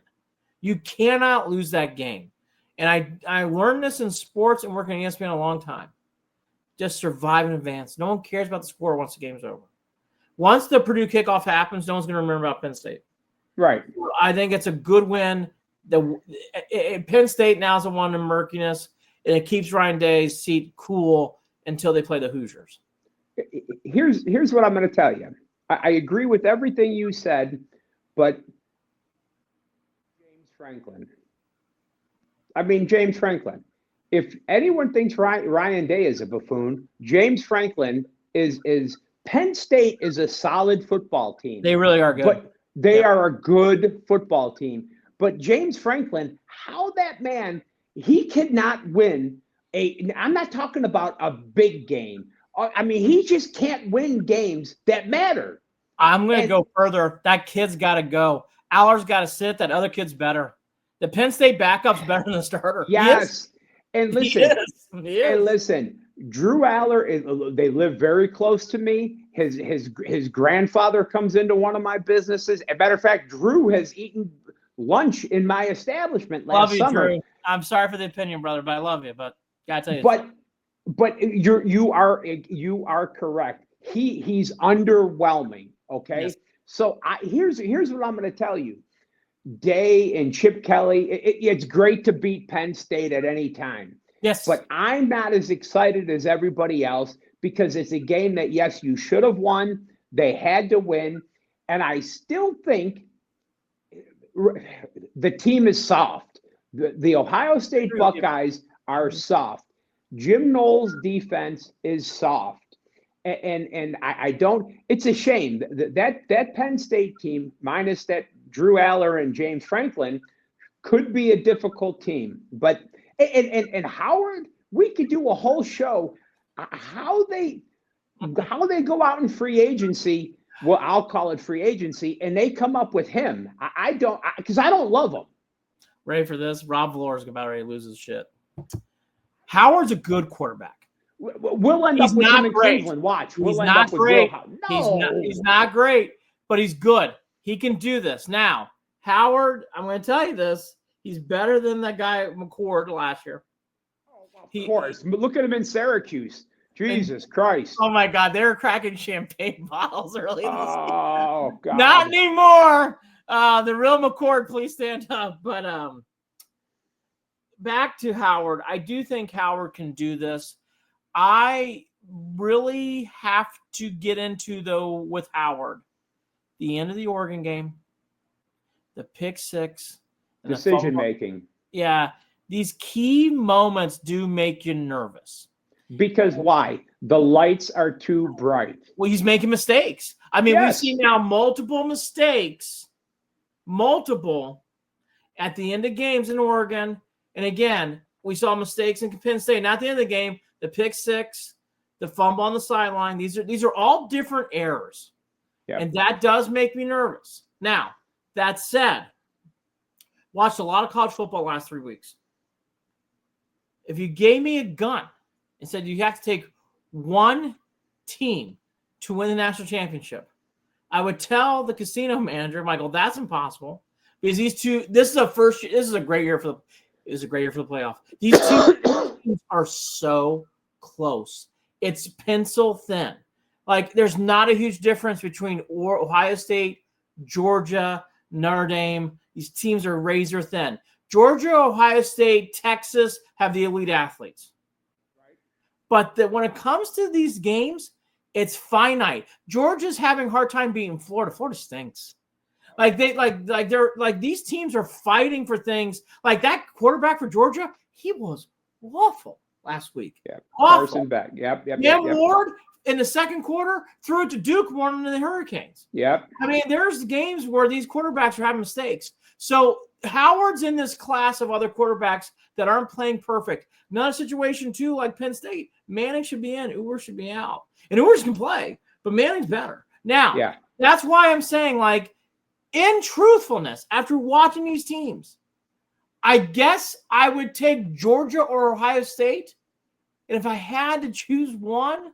You cannot lose that game. And I learned this in sports and working at ESPN a long time. Just survive and advance. No one cares about the score once the game's over. Once the Purdue kickoff happens, no one's going to remember about Penn State. Right. I think it's a good win. Penn State now is one in murkiness, and it keeps Ryan Day's seat cool until they play the Hoosiers. Here's what I'm going to tell you. I agree with everything you said, but James Franklin. If anyone thinks Ryan Day is a buffoon, James Franklin is Penn State is a solid football team. They really are good. But they are a good football team. But James Franklin, how that man, he cannot win I'm not talking about a big game. I mean, he just can't win games that matter. I'm going to go further. That kid's got to go. Allard's got to sit. That other kid's better. The Penn State backup's better than the starter. Yes. And listen, He is. Drew Allard, they live very close to me. His grandfather comes into one of my businesses. As a matter of fact, Drew has eaten lunch in my establishment last summer. Drew. I'm sorry for the opinion, brother, but I love you. But gotta tell you, but you are correct. He's underwhelming. Okay, yes. So here's what I'm going to tell you. Day and Chip Kelly, it's great to beat Penn State at any time. Yes. But I'm not as excited as everybody else because it's a game that, yes, you should have won. They had to win. And I still think the team is soft. The Ohio State Buckeyes are soft. Jim Knowles' defense is soft. And I don't – it's a shame. That Penn State team, minus that Drew Allard and James Franklin, could be a difficult team. But and Howard, we could do a whole show how they go out in free agency. Well, I'll call it free agency, and they come up with him. I don't love him. Ready for this? Rob Valore is about ready to lose his shit. Howard's a good quarterback. We'll end up with him in Cleveland. Watch. He's not great. He's not great, but he's good. He can do this. Now, Howard, I'm going to tell you this. He's better than that guy McCord last year. Of course. Look at him in Syracuse. Jesus Christ. Oh, my God. They were cracking champagne bottles early this year. Oh, God. Not anymore. The real McCord, please stand up. But back to Howard. I do think Howard can do this. I really have to get into, though, with Howard, the end of the Oregon game, the pick six. Decision making. Yeah. These key moments do make you nervous. Because why? The lights are too bright. Well, he's making mistakes. I mean, Yes. We see now multiple mistakes, at the end of games in Oregon. And again, we saw mistakes in Penn State. Not at the end of the game, the pick six, the fumble on the sideline. These are all different errors. Yeah. And that does make me nervous. Now, that said, watched a lot of college football the last 3 weeks. If you gave me a gun and said you have to take one team to win the national championship, I would tell the casino manager, Michael, that's impossible because these two. This is a great year for the playoff. These two teams are so close. It's pencil thin. Like there's not a huge difference between Ohio State, Georgia, Notre Dame. These teams are razor thin. Georgia, Ohio State, Texas have the elite athletes. But when it comes to these games, it's finite. Georgia's having a hard time beating Florida. Florida stinks. These teams are fighting for things. Like that quarterback for Georgia, he was awful last week. Yeah, awful. Carson Beck. Yep. Ward in the second quarter threw it to Duke more than the Hurricanes. Yep. I mean, there's games where these quarterbacks are having mistakes. So Howard's in this class of other quarterbacks that aren't playing perfect. Another situation too, like Penn State. Manning should be in. Ewers should be out. And Ewers can play, but Manning's better. Now, That's why I'm saying, like, in truthfulness, after watching these teams, I guess I would take Georgia or Ohio State. And if I had to choose one,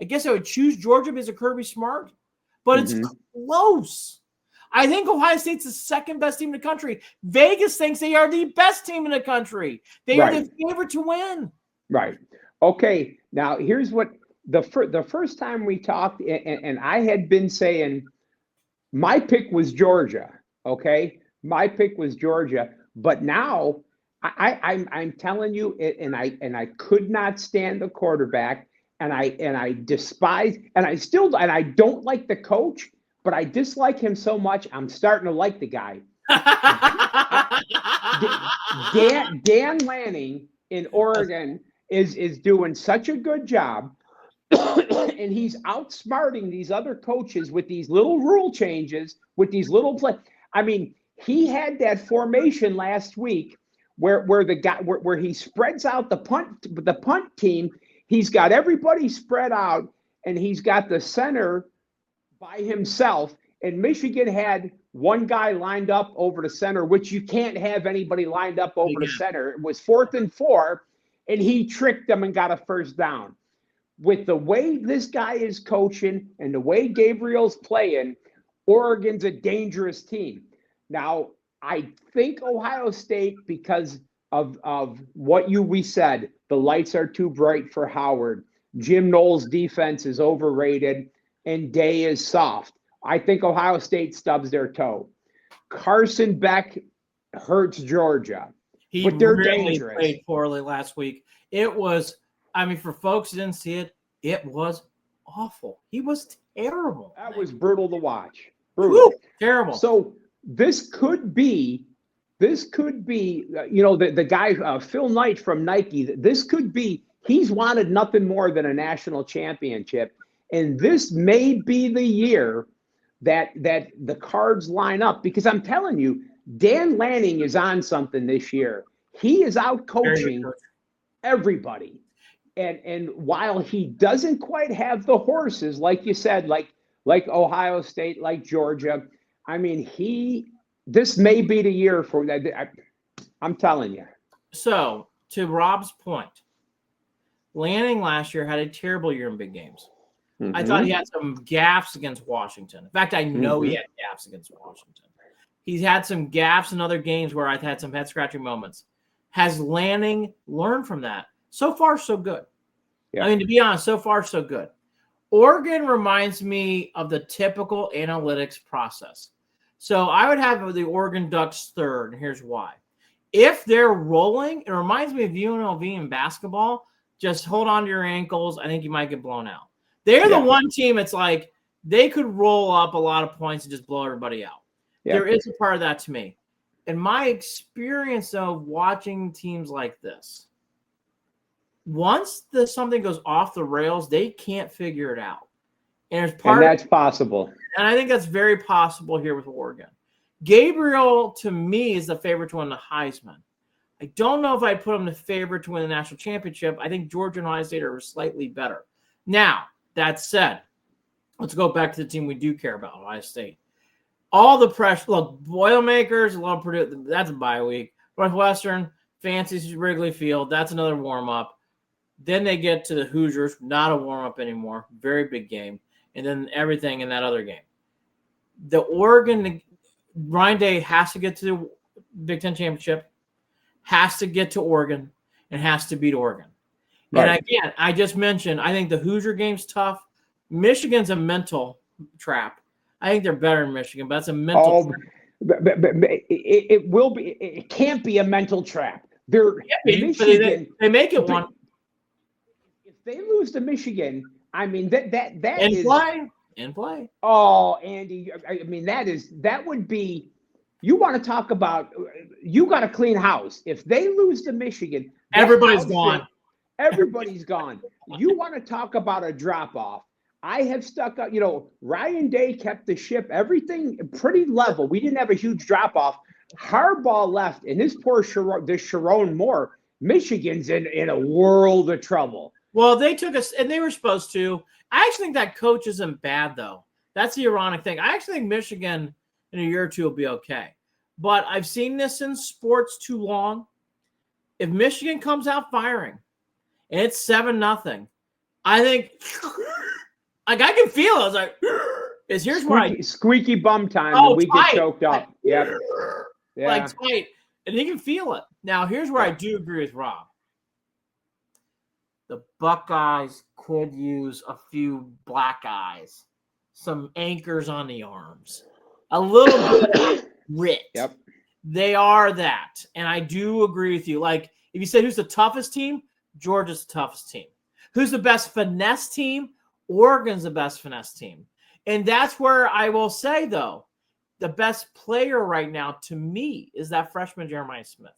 I guess I would choose Georgia because of Kirby Smart. But it's close. I think Ohio State's the second best team in the country. Vegas thinks they are the best team in the country. They are the favorite to win. Right. Okay. Now, here's what the first time we talked, and I had been saying my pick was Georgia. Okay. My pick was Georgia. But now I'm telling you, and I could not stand the quarterback, and I despise, and I don't like the coach. But I dislike him so much, I'm starting to like the guy. Dan Lanning in Oregon is doing such a good job, and he's outsmarting these other coaches with these little rule changes, with these little play. I mean, he had that formation last week where he spreads out the punt team. He's got everybody spread out, and he's got the center by himself, and Michigan had one guy lined up over the center, which you can't have anybody lined up over the center. It was 4th and 4, and he tricked them and got a first down. With the way this guy is coaching and the way Gabriel's playing, Oregon's a dangerous team. Now, I think Ohio State, because of what we said, the lights are too bright for Howard. Jim Knowles' defense is overrated, and Day is soft. I think Ohio State stubs their toe. Carson Beck hurts Georgia, but they're really dangerous. Played poorly last week. It was, I mean, for folks who didn't see it, it was awful. He was terrible. That was brutal to watch. Brutal. Woo, terrible. So this could be, the guy, Phil Knight from Nike, this could be, he's wanted nothing more than a national championship. And this may be the year that the cards line up, because I'm telling you, Dan Lanning is on something this year. He is out coaching everybody. And while he doesn't quite have the horses, like you said, like Ohio State, like Georgia, I mean, this may be the year for that. I'm telling you. So, to Rob's point, Lanning last year had a terrible year in big games. I thought he had some gaffes against Washington. In fact, I know he had gaffes against Washington. He's had some gaffes in other games where I've had some head-scratching moments. Has Lanning learned from that? So far, so good. Yeah. I mean, to be honest, so far, so good. Oregon reminds me of the typical analytics process. So I would have the Oregon Ducks third, and here's why. If they're rolling, it reminds me of UNLV in basketball. Just hold on to your ankles. I think you might get blown out. They're the one team, it's like they could roll up a lot of points and just blow everybody out. Yeah. There is a part of that to me. In my experience of watching teams like this, once something goes off the rails, they can't figure it out. And that's possible. And I think that's very possible here with Oregon. Gabriel, to me, is the favorite to win the Heisman. I don't know if I'd put him the favorite to win the national championship. I think Georgia and Ohio State are slightly better. Now, that said, let's go back to the team we do care about, Ohio State. All the pressure. Look, Boilermakers, love Purdue. That's a bye week. Northwestern, fancy Wrigley Field. That's another warm-up. Then they get to the Hoosiers, not a warm-up anymore. Very big game. And then everything in that other game. The Oregon, Ryan Day has to get to the Big Ten Championship, has to get to Oregon, and has to beat Oregon. Right. And again, I just mentioned, I think the Hoosier game's tough. Michigan's a mental trap. I think they're better than Michigan, but that's a mental trap. It will be. It can't be a mental trap. Michigan, they make it one. they lose to Michigan, I mean that in is play. Oh, Andy, I mean that would be. You want to talk about? You got a clean house. If they lose to Michigan, Everybody's gone. Everybody's gone. You want to talk about a drop off? I have stuck up. Ryan Day kept the ship, everything pretty level. We didn't have a huge drop off. Harbaugh left, and this poor Sharon Moore. Michigan's in a world of trouble. Well, they took us, and they were supposed to. I actually think that coach isn't bad, though. That's the ironic thing. I actually think Michigan in a year or two will be okay. But I've seen this in sports too long. If Michigan comes out firing and it's 7-0, I think, like, I can feel it. I was like, here's where squeaky bum time. Oh, we get choked up. Yeah. Like tight. And you can feel it. Now, here's where I do agree with Rob. The Buckeyes could use a few black eyes, some anchors on the arms, a little bit of grit. Yep. They are that. And I do agree with you. Like, if you said who's the toughest team, Georgia's the toughest team. Who's the best finesse team? Oregon's the best finesse team. And that's where I will say, though, the best player right now to me is that freshman Jeremiah Smith.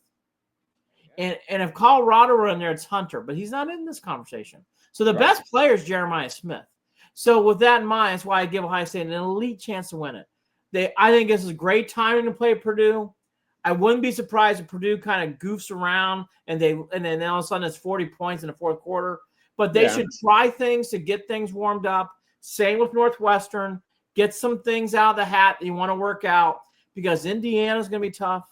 And if Colorado were in there, it's Hunter, but he's not in this conversation. So the best player is Jeremiah Smith. So with that in mind, that's why I give Ohio State an elite chance to win it. I think this is great timing to play Purdue. I wouldn't be surprised if Purdue kind of goofs around and then all of a sudden it's 40 points in the fourth quarter. But they should try things to get things warmed up. Same with Northwestern. Get some things out of the hat that you want to work out because Indiana's going to be tough.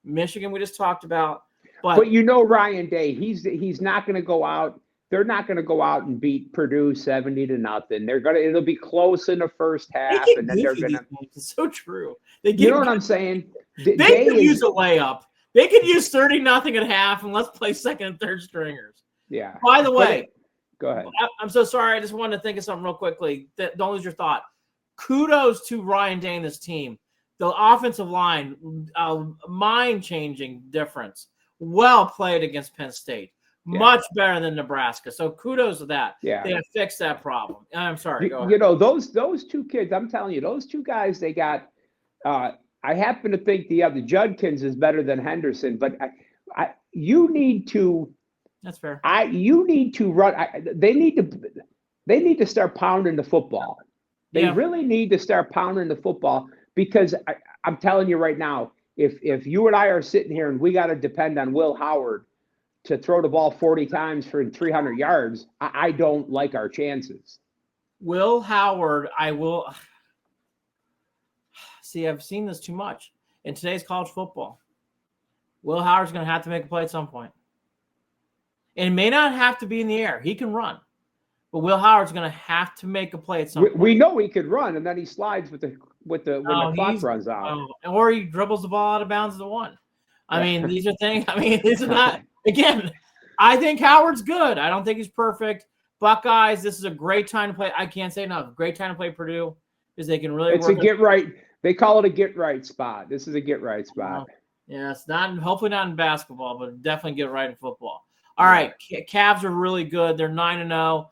Michigan we just talked about. But Ryan Day, he's not going to go out. They're not going to go out and beat Purdue 70-0. It'll be close in the first half, and then they're going to. It's so true. You know what I'm saying? They could use a layup. They could use 30-0 at half, and let's play second and third stringers. Yeah. By the way, go ahead. I'm so sorry. I just wanted to think of something real quickly. Don't lose your thought. Kudos to Ryan Day and this team. The offensive line, mind-changing difference. Well played against Penn State. Much better than Nebraska. So kudos to that. Yeah. They have fixed that problem. I'm sorry. Go ahead. Those two kids, I'm telling you, those two guys, they got I happen to think the Judkins is better than Henderson, but you need to. That's fair. You need to run. They need to start pounding the football. They really need to start pounding the football because I'm telling you right now, if you and I are sitting here and we got to depend on Will Howard to throw the ball 40 times for 300 yards, I don't like our chances. Will Howard, see, I've seen this too much in today's college football. Will Howard's going to have to make a play at some point. And it may not have to be in the air. He can run. But Will Howard's going to have to make a play at some point. We know he could run, and then he slides when the clock runs out. Or he dribbles the ball out of bounds at the one. I mean, these are things. I mean, this is not – again, I think Howard's good. I don't think he's perfect. Buckeyes, this is a great time to play. I can't say enough. Great time to play Purdue because they can really It's a get-right. They call it a get-right spot. This is a get-right spot. Yeah, it's not – hopefully not in basketball, but definitely get right in football. All right, Cavs are really good. They're 9-0.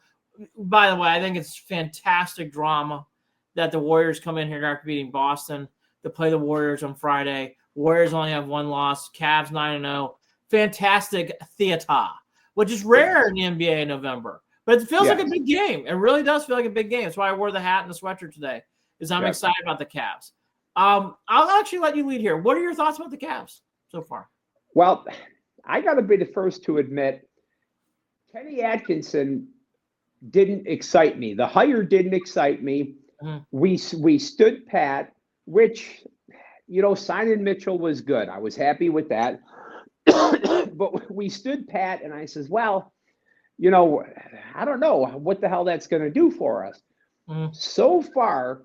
By the way, I think it's fantastic drama that the Warriors come in here after beating Boston to play the Warriors on Friday. Warriors only have one loss. Cavs 9-0. Fantastic theater, which is rare in the NBA in November. But it feels like a big game. It really does feel like a big game. That's why I wore the hat and the sweatshirt today, because I'm excited about the Cavs. I'll actually let you lead here. What are your thoughts about the Cavs so far? Well, I got to be the first to admit, Kenny Atkinson didn't excite me. The hire didn't excite me. Mm-hmm. We stood pat, which, signing Mitchell was good. I was happy with that. But we stood pat, and I says, well, I don't know what the hell that's going to do for us. Mm-hmm. So far,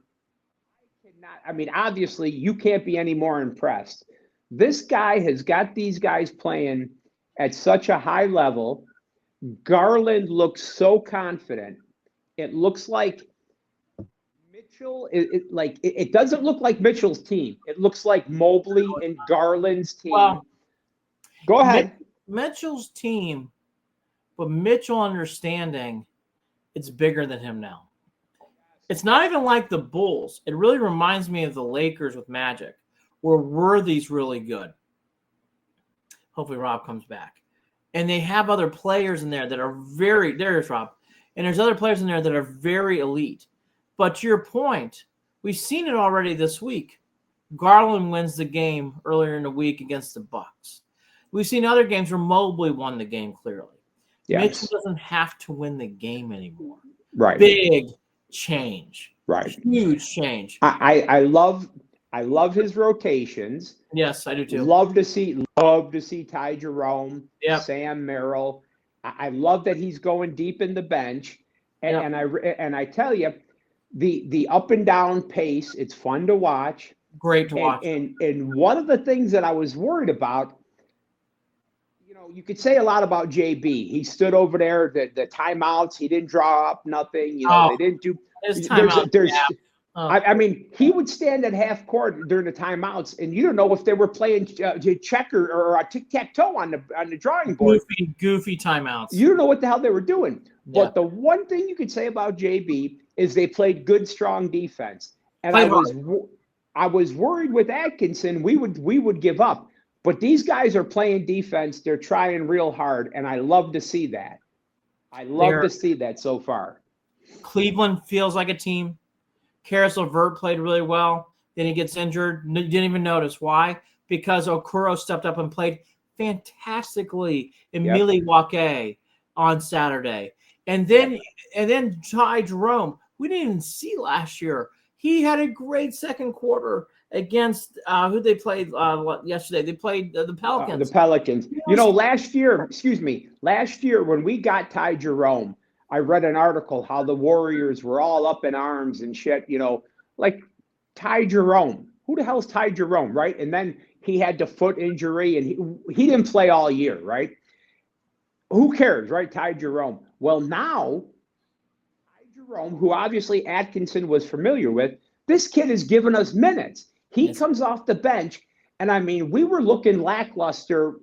obviously, you can't be any more impressed. This guy has got these guys playing at such a high level. Garland looks so confident. It looks like Mitchell. It doesn't look like Mitchell's team. It looks like Mobley and Garland's team. Well, go ahead. Mitchell's team but Mitchell understanding it's bigger than him now. It's not even like the Bulls. It really reminds me of the Lakers with Magic, where Worthy's really good. Hopefully Rob comes back. And they have other players in there that are there's Rob. And there's other players in there that are very elite. But to your point, we've seen it already this week. Garland wins the game earlier in the week against the Bucks. We've seen other games where Mobley won the game clearly. Yes. Mitchell doesn't have to win the game anymore. Right. Big change. Right. Huge change. I love his rotations. Yes, I do too. Love to see Ty Jerome, Sam Merrill. I love that he's going deep in the bench. And I tell you, the up and down pace, it's fun to watch. Great to watch. And one of the things that I was worried about, you could say a lot about JB. He stood over there, the timeouts, he didn't draw up nothing. They didn't do his timeout. I mean, he would stand at half court during the timeouts, and you don't know if they were playing checker or tic-tac-toe on the drawing board. Goofy timeouts. You don't know what the hell they were doing. But the one thing you could say about JB is they played good, strong defense. And I was worried with Atkinson we would give up. But these guys are playing defense. They're trying real hard, and I love to see that. I love to see that so far. Cleveland feels like a team. Karis LeVert played really well. Then he gets injured. Didn't even notice. Why? Because Okoro stepped up and played fantastically in Milwaukee on Saturday. And then Ty Jerome, we didn't even see last year. He had a great second quarter against who they played yesterday. They played the Pelicans. The Pelicans. Last year when we got Ty Jerome, I read an article how the Warriors were all up in arms and shit, like Ty Jerome. Who the hell's Ty Jerome, right? And then he had the foot injury and he didn't play all year, right? Who cares, right? Ty Jerome. Well, now, Ty Jerome, who obviously Atkinson was familiar with, this kid has given us minutes. He comes off the bench, and I mean, we were looking lackluster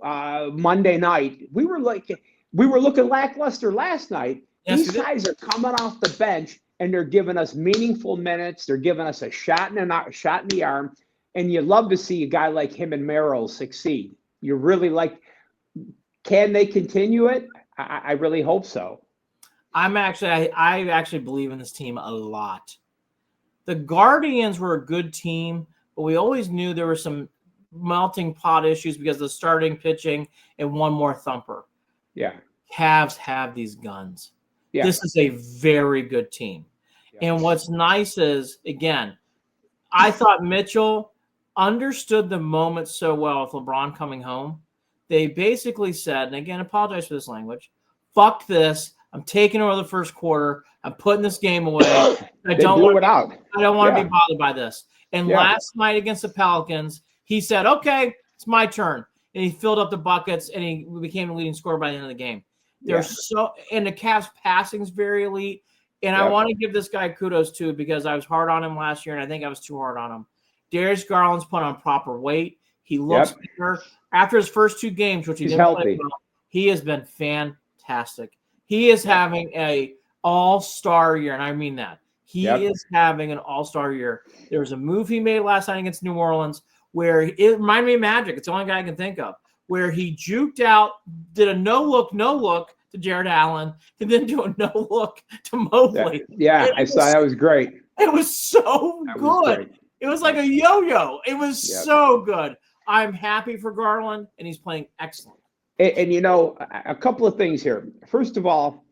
Monday night. We were looking lackluster last night. These guys are coming off the bench, and they're giving us meaningful minutes. They're giving us a shot in the arm, and you love to see a guy like him and Merrill succeed. You really like. Can they continue it? I really hope so. I actually believe in this team a lot. The Guardians were a good team, but we always knew there were some melting pot issues because of the starting pitching and one more thumper. Yeah. Cavs have these guns. Yeah. This is a very good team. Yeah. And what's nice is, again, I thought Mitchell understood the moment so well with LeBron coming home. They basically said, and again, apologize for this language, fuck this. I'm taking over the first quarter. I'm putting this game away. I don't want to be bothered by this. And last night against the Pelicans, he said, okay, it's my turn. And he filled up the buckets, and he became the leading scorer by the end of the game. And the Cavs passing is very elite. And I want to give this guy kudos, too, because I was hard on him last year, and I think I was too hard on him. Darius Garland's put on proper weight. He looks better. After his first two games, which he didn't play well, he has been fantastic. He is having an all-star year, and I mean that. He is having an all-star year. There was a move he made last night against New Orleans where it reminded me of Magic. It's the only guy I can think of, where he juked out, did a no-look to Jared Allen, and then do a no-look to Mobley. I saw that. Was great. It was so good. It was like a yo-yo. It was so good. I'm happy for Garland, and he's playing excellent. And a couple of things here. First of all,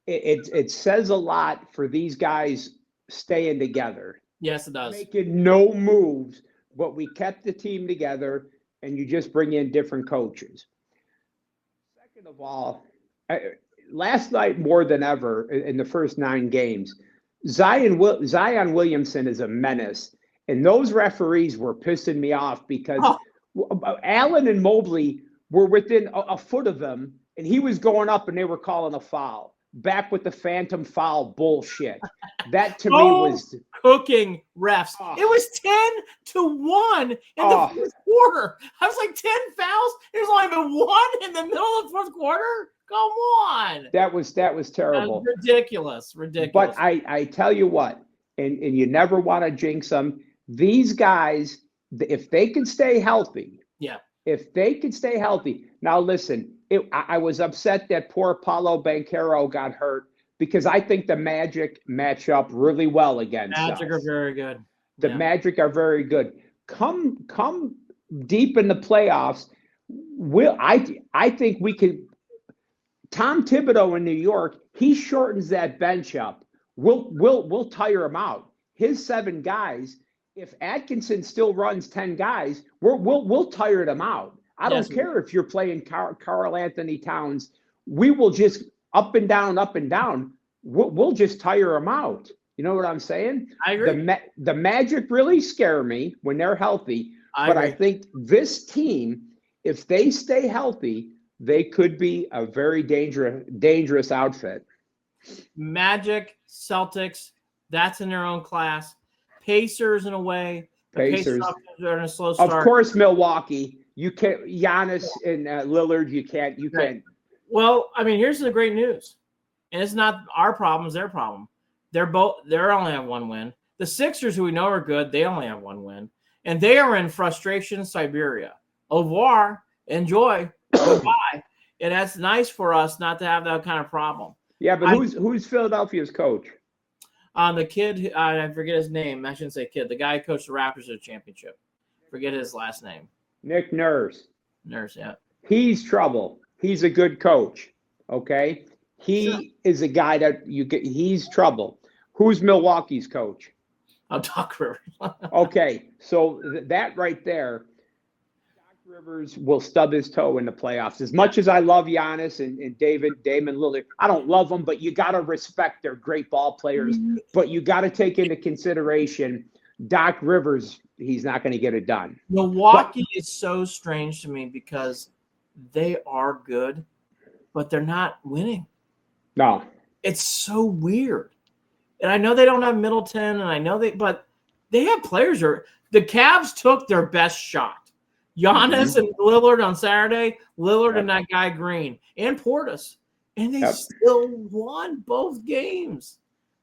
it says a lot for these guys staying together. Yes, it does. Making no moves, but we kept the team together, and you just bring in different coaches. Second of all, last night more than ever in the first 9 games, Zion Williamson is a menace, and those referees were pissing me off because Allen and Mobley were within a foot of him, and he was going up, and they were calling a foul. Back with the phantom foul bullshit. That to me was cooking refs. It was 10-1 in the fourth quarter. I was like 10 fouls. There's only been 1 in the middle of the fourth quarter. Come on. That was terrible. Ridiculous. Ridiculous. But I tell you what, and you never want to jinx them. These guys, if they can stay healthy, if they can stay healthy. Now, listen, I was upset that poor Paulo Banchero got hurt because I think the Magic match up really well against us. Magic are very good. The Magic are very good. Come deep in the playoffs. I think we can. Tom Thibodeau in New York, he shortens that bench up. We'll tire him out. His 7 guys. If Atkinson still runs 10 guys, we'll tire them out. I don't care if you're playing Karl Anthony Towns. We will just up and down. We'll just tire them out. You know what I'm saying? I agree. The Magic really scare me when they're healthy. I think this team, if they stay healthy, they could be a very dangerous outfit. Magic, Celtics, that's in their own class. Pacers in a way. Pacers are in a slow start. Of course, Milwaukee. You can't. Giannis and Lillard. You can't. Well, I mean, here's the great news, and it's not our problem; it's their problem. They only have 1 win. The Sixers, who we know are good, they only have 1 win, and they are in frustration Siberia. Au revoir, enjoy, goodbye. And that's nice for us not to have that kind of problem. Yeah, but who's Philadelphia's coach? The kid, I forget his name. I shouldn't say kid. The guy who coached the Raptors to the championship. Forget his last name. Nick Nurse. Nurse, yeah. He's trouble. He's a good coach. Okay, he is a guy that he's trouble. Who's Milwaukee's coach? Doc Rivers. Okay, so that right there, Doc Rivers will stub his toe in the playoffs. As much as I love Giannis and Damon Lillard, I don't love them, but you got to respect their great ball players. But you got to take into consideration Doc Rivers. He's not going to get it done. Milwaukee is so strange to me because they are good, but they're not winning. No. It's so weird. And I know they don't have Middleton, and but they have players. The Cavs took their best shot. Giannis and Lillard on Saturday, Lillard and that guy Green, and Portis. And they still won both games.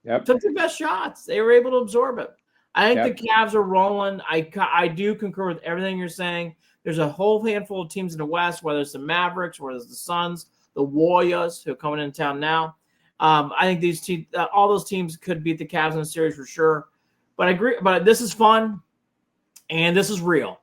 Took their best shots. They were able to absorb it. I think the Cavs are rolling. I do concur with everything you're saying. There's a whole handful of teams in the West, whether it's the Mavericks, whether it's the Suns, the Warriors, who are coming into town now. I think these teams, all those teams could beat the Cavs in the series for sure. But I agree. But this is fun, and this is real.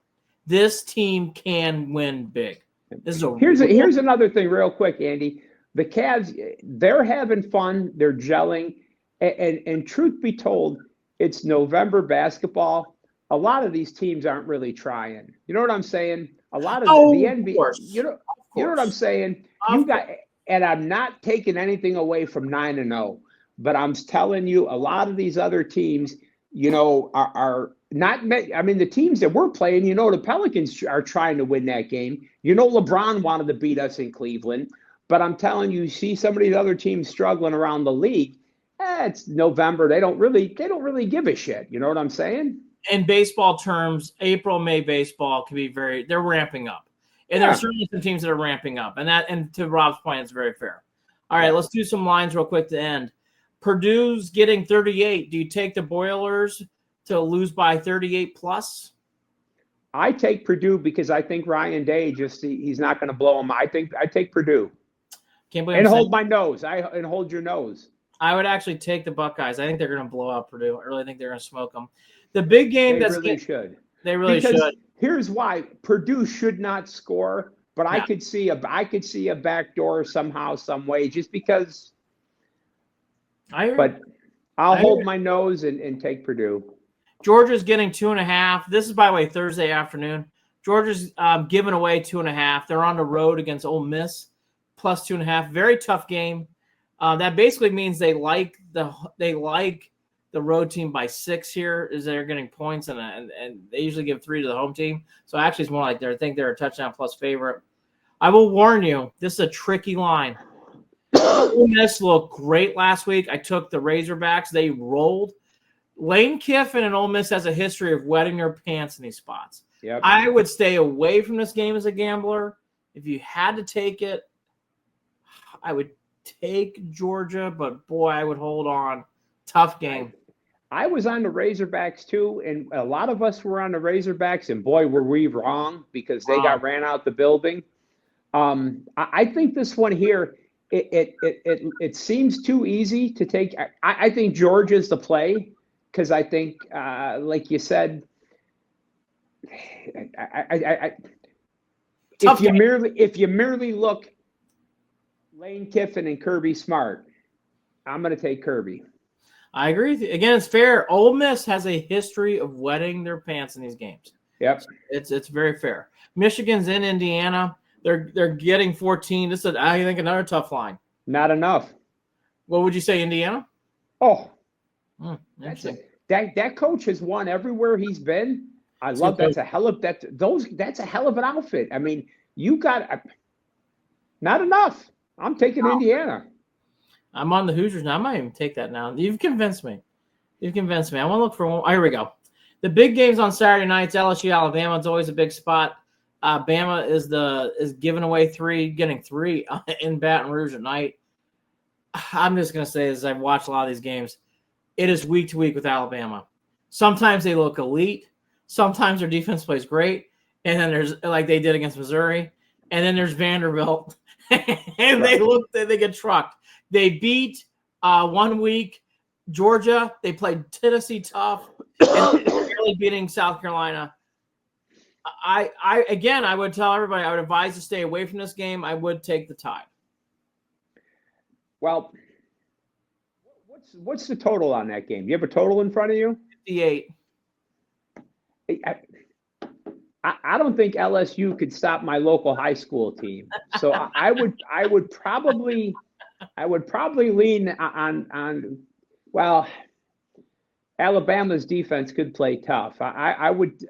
This team can win big. Here's another thing, real quick, Andy. The Cavs, they're having fun. They're gelling, and truth be told, it's November basketball. A lot of these teams aren't really trying. You know what I'm saying? A lot of the NBA. You know what I'm saying? And I'm not taking anything away from 9-0, but I'm telling you, a lot of these other teams, are not. I mean, the teams that we're playing, the Pelicans are trying to win that game. LeBron wanted to beat us in Cleveland, but I'm telling you, see some of these other teams struggling around the league. It's November. They don't really give a shit. You know what I'm saying? In baseball terms, April, May baseball can be they're ramping up. And there are certainly some teams that are ramping up. And to Rob's point, it's very fair. All right, let's do some lines real quick to end. Purdue's getting 38. Do you take the Boilers to lose by 38 plus? I take Purdue because I think Ryan Day he's not going to blow them. I take Purdue. Can't believe and hold my nose. And hold your nose. I would actually take the Buckeyes. I think they're going to blow out Purdue. I really think they're going to smoke them. The big game should. They really should. Here's why Purdue should not score, but I could see a backdoor somehow, some way, just because. But I'll hold my nose and take Purdue. Georgia's getting 2.5. This is, by the way, Thursday afternoon. Georgia's giving away 2.5. They're on the road against Ole Miss, plus 2.5. Very tough game. That basically means they like the road team by 6 here, is they're getting points, and they usually give 3 to the home team. So actually, it's more like they're a touchdown plus favorite. I will warn you, this is a tricky line. Ole Miss looked great last week. I took the Razorbacks. They rolled. Lane Kiffin and Ole Miss has a history of wetting their pants in these spots. Yep. I would stay away from this game as a gambler. If you had to take it, I would take Georgia, but boy, I would hold on. Tough game. I was on the Razorbacks too, and a lot of us were on the Razorbacks, and boy, were we wrong because they got ran out the building. I think this one here, it seems too easy to take. I think Georgia's the play because I think, like you said, if you merely look Lane Kiffin and Kirby Smart, I'm going to take Kirby. I agree with you. Again, it's fair. Ole Miss has a history of wetting their pants in these games. Yep, it's very fair. Michigan's in Indiana. They're getting 14. This is, I think, another tough line. Not enough. What would you say, Indiana? Oh, interesting. That coach has won everywhere he's been. I love that's a hell of an outfit. I mean, you got not enough. I'm taking Indiana. I'm on the Hoosiers now. I might even take that now. You've convinced me. I want to look for one. Oh, here we go. The big games on Saturday nights. LSU, Alabama. It's always a big spot. Bama is giving away 3, getting 3 in Baton Rouge at night. I'm just gonna say, as I've watched a lot of these games, it is week to week with Alabama. Sometimes they look elite. Sometimes their defense plays great, and then there's like they did against Missouri, and then there's Vanderbilt, and they get trucked. They beat 1 week Georgia. They played Tennessee tough, and barely beating South Carolina. I would tell everybody, I would advise to stay away from this game. I would take the Tide. Well, what's the total on that game? Do you have a total in front of you? 58. I don't think LSU could stop my local high school team. So I would probably lean on well, Alabama's defense could play tough. I would,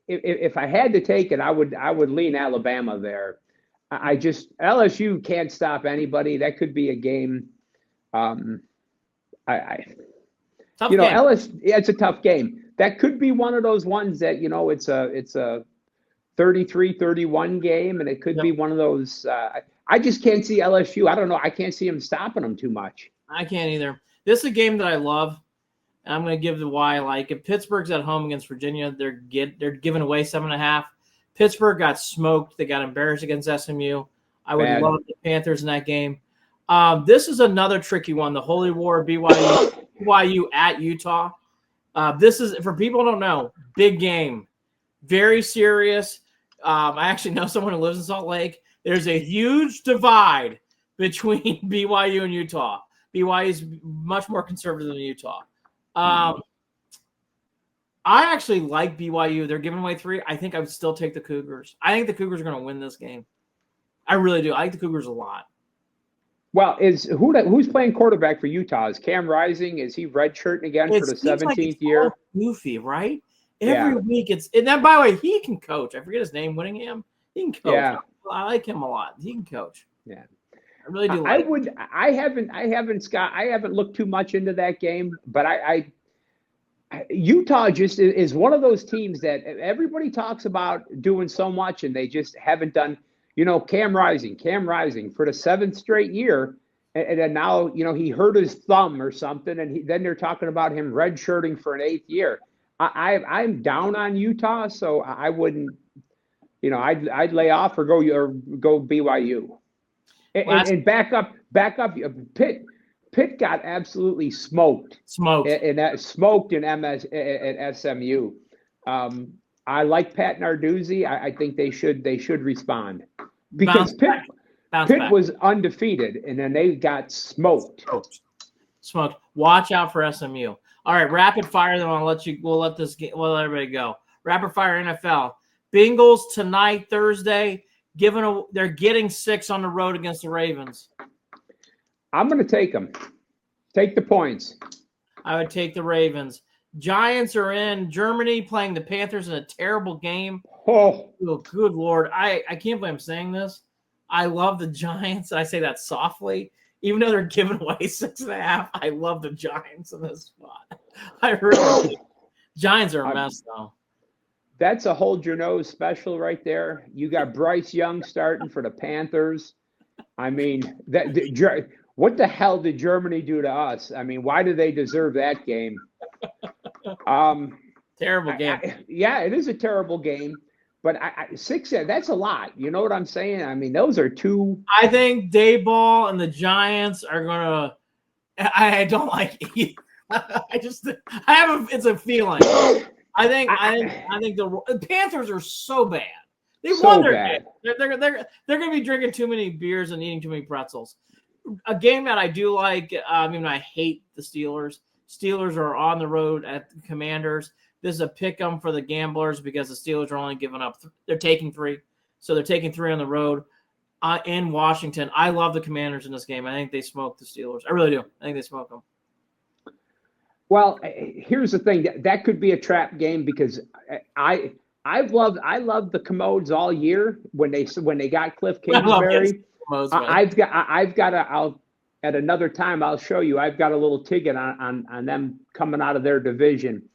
if I had to take it, I would lean Alabama there. LSU can't stop anybody. That could be a game. LSU, it's a tough game. That could be one of those ones that, it's a 33-31 game, and it could be one of those. I just can't see LSU. I don't know. I can't see them stopping them too much. I can't either. This is a game that I love, and I'm going to give the why I like it. Pittsburgh's at home against Virginia. They're giving away 7.5. Pittsburgh got smoked. They got embarrassed against SMU. I would love the Panthers in that game. This is another tricky one. The Holy War, BYU at Utah. This is, for people who don't know, big game, very serious. I actually know someone who lives in Salt Lake. There's a huge divide between BYU and Utah. BYU is much more conservative than Utah. I actually like BYU. They're giving away 3. I think I would still take the Cougars. I think the Cougars are going to win this game. I really do. I like the Cougars a lot. Well, who's playing quarterback for Utah? Is Cam Rising? Is he redshirting again for the 17th year? Goofy, right? Every week and then, by the way, he can coach. I forget his name, Whittingham. He can coach. Yeah. I like him a lot. He can coach. Yeah. I really do. I haven't looked too much into that game, but Utah just is one of those teams that everybody talks about doing so much, and they just haven't done. Cam Rising for the 7th straight year, and then now he hurt his thumb or something, and then they're talking about him redshirting for an 8th year. I'm down on Utah, so I wouldn't. I'd lay off or go BYU, and back up. Pitt got absolutely smoked in SMU. I like Pat Narduzzi. I think they should respond because Pitt was undefeated and then they got smoked. Watch out for SMU. All right, rapid fire. Then we'll let everybody go. Rapid fire NFL. Bengals tonight, Thursday. They're getting 6 on the road against the Ravens. I'm going to take them. Take the points. I would take the Ravens. Giants are in Germany playing the Panthers in a terrible game. Oh, good Lord. I can't believe I'm saying this. I love the Giants. I say that softly. Even though they're giving away 6.5, I love the Giants in this spot. I really do. Giants are a mess, though. That's a hold your nose special right there. You got Bryce Young starting for the Panthers. I mean, what the hell did Germany do to us? I mean, why do they deserve that game? Terrible game. Yeah, it is a terrible game, but six, that's a lot. You know what I'm saying? I mean, those are two. I think Dayball and the Giants are going to – I don't like either. It's a feeling. I think the Panthers are so bad. They won their game. They're going to be drinking too many beers and eating too many pretzels. A game that I do like, even I hate the Steelers. Steelers are on the road at the Commanders. This is a pick 'em for the gamblers because the Steelers are only giving up. They're taking 3. So they're taking 3 on the road in Washington. I love the Commanders in this game. I think they smoke the Steelers. I really do. I think they smoke them. Well, here's the thing. That could be a trap game because I loved the Commodes all year when they got Cliff Kingsbury. At another time I'll show you. I've got a little ticket on them coming out of their division.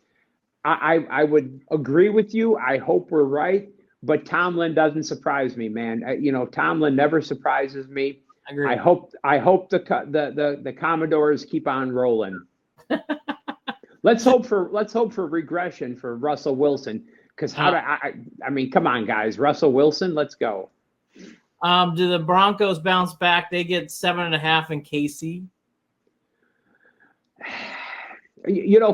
I would agree with you. I hope we're right, but Tomlin doesn't surprise me, man. Tomlin never surprises me. I agree. I hope the Commodores keep on rolling. Let's hope for regression for Russell Wilson. Because I mean, come on, guys. Russell Wilson, let's go. Do the Broncos bounce back? They get 7.5 in KC.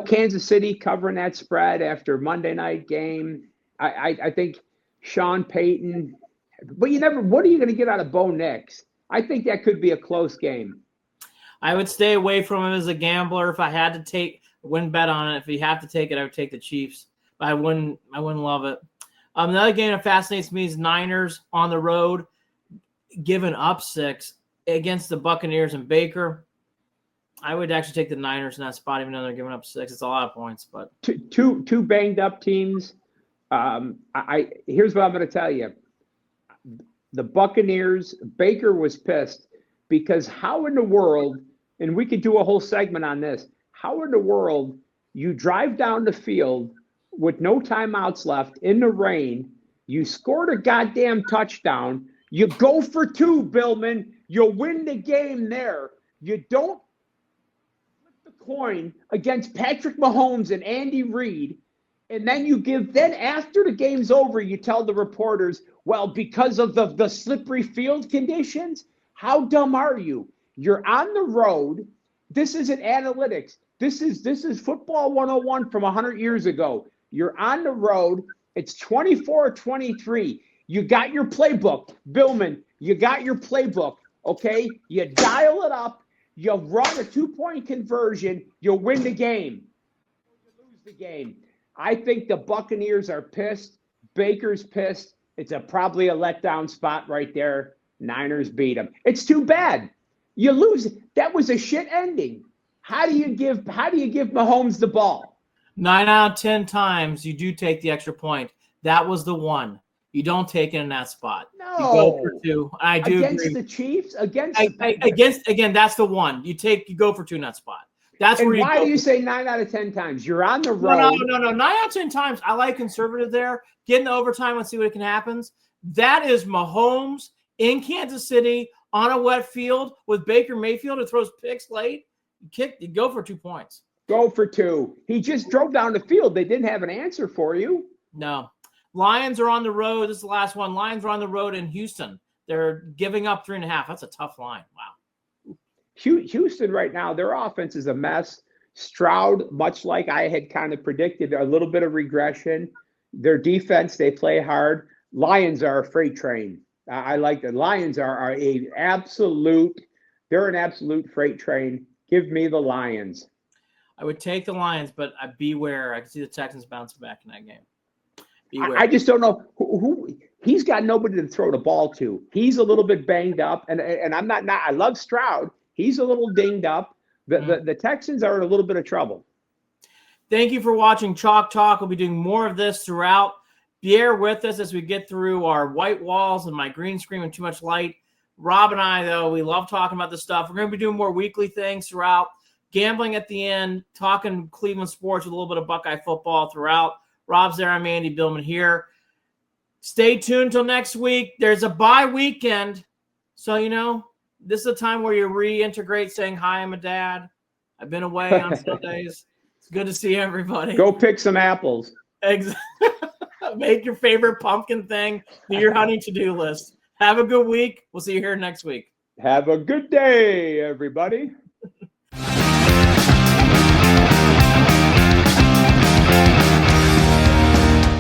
Kansas City covering that spread after Monday night game. I think Sean Payton. But what are you going to get out of Bo Nix? I think that could be a close game. I would stay away from him as a gambler. If I had to wouldn't bet on it. If you have to take it, I would take the Chiefs. I wouldn't love it. Another game that fascinates me is Niners on the road, giving up 6 against the Buccaneers and Baker. I would actually take the Niners in that spot, even though they're giving up 6. It's a lot of points, but two banged up teams. Here's what I'm going to tell you: the Buccaneers. Baker was pissed because how in the world, and we could do a whole segment on this. How in the world you drive down the field with no timeouts left in the rain, you scored a goddamn touchdown, you go for 2, Billman, you'll win the game there. You don't flip the coin against Patrick Mahomes and Andy Reid, and then after the game's over, you tell the reporters, well, because of the slippery field conditions, how dumb are you? You're on the road. This isn't analytics. This is football 101 from 100 years ago. You're on the road. It's 24-23. You got your playbook. Billman, you got your playbook, okay? You dial it up. You run a 2-point conversion. You'll win the game. You lose the game. I think the Buccaneers are pissed. Baker's pissed. It's probably a letdown spot right there. Niners beat them. It's too bad. You lose. That was a shit ending. How do you give Mahomes the ball? 9 out of 10 times you do take the extra point. That was the one. You don't take it in that spot. No. You go for 2. I do against agree. The Chiefs, again, that's the one. You go for 2 in that spot. That's and where you why do you say 9 out of 10 times? You're on the road. No. 9 out of 10 times. I like conservative there. Get in the overtime and see what can happen. That is Mahomes in Kansas City on a wet field with Baker Mayfield who throws picks late. You go for 2 points. Go for 2. He just drove down the field. They didn't have an answer for you. No. Lions are on the road. This is the last one. Lions are on the road in Houston. They're giving up 3.5. That's a tough line. Wow. Houston right now, their offense is a mess. Stroud, much like I had kind of predicted, a little bit of regression. Their defense, they play hard. Lions are a freight train. I like the Lions are an absolute freight train. Give me the Lions. I would take the Lions, but I beware. I can see the Texans bouncing back in that game. Beware. I just don't know who he's got nobody to throw the ball to. He's a little bit banged up, and I'm not. I love Stroud. He's a little dinged up. The Texans are in a little bit of trouble. Thank you for watching Chalk Talk. We'll be doing more of this throughout. Bear with us as we get through our white walls and my green screen and too much light. Rob and I, though, we love talking about this stuff. We're going to be doing more weekly things throughout. Gambling at the end, talking Cleveland sports with a little bit of Buckeye football throughout. Rob's there. I'm Andy Billman here. Stay tuned till next week. There's a bye weekend, So, this is a time where you reintegrate saying, hi, I'm a dad. I've been away on Sundays. It's good to see everybody. Go pick some apples. Make your favorite pumpkin thing. Do your honey to-do list. Have a good week. We'll see you here next week. Have a good day, everybody.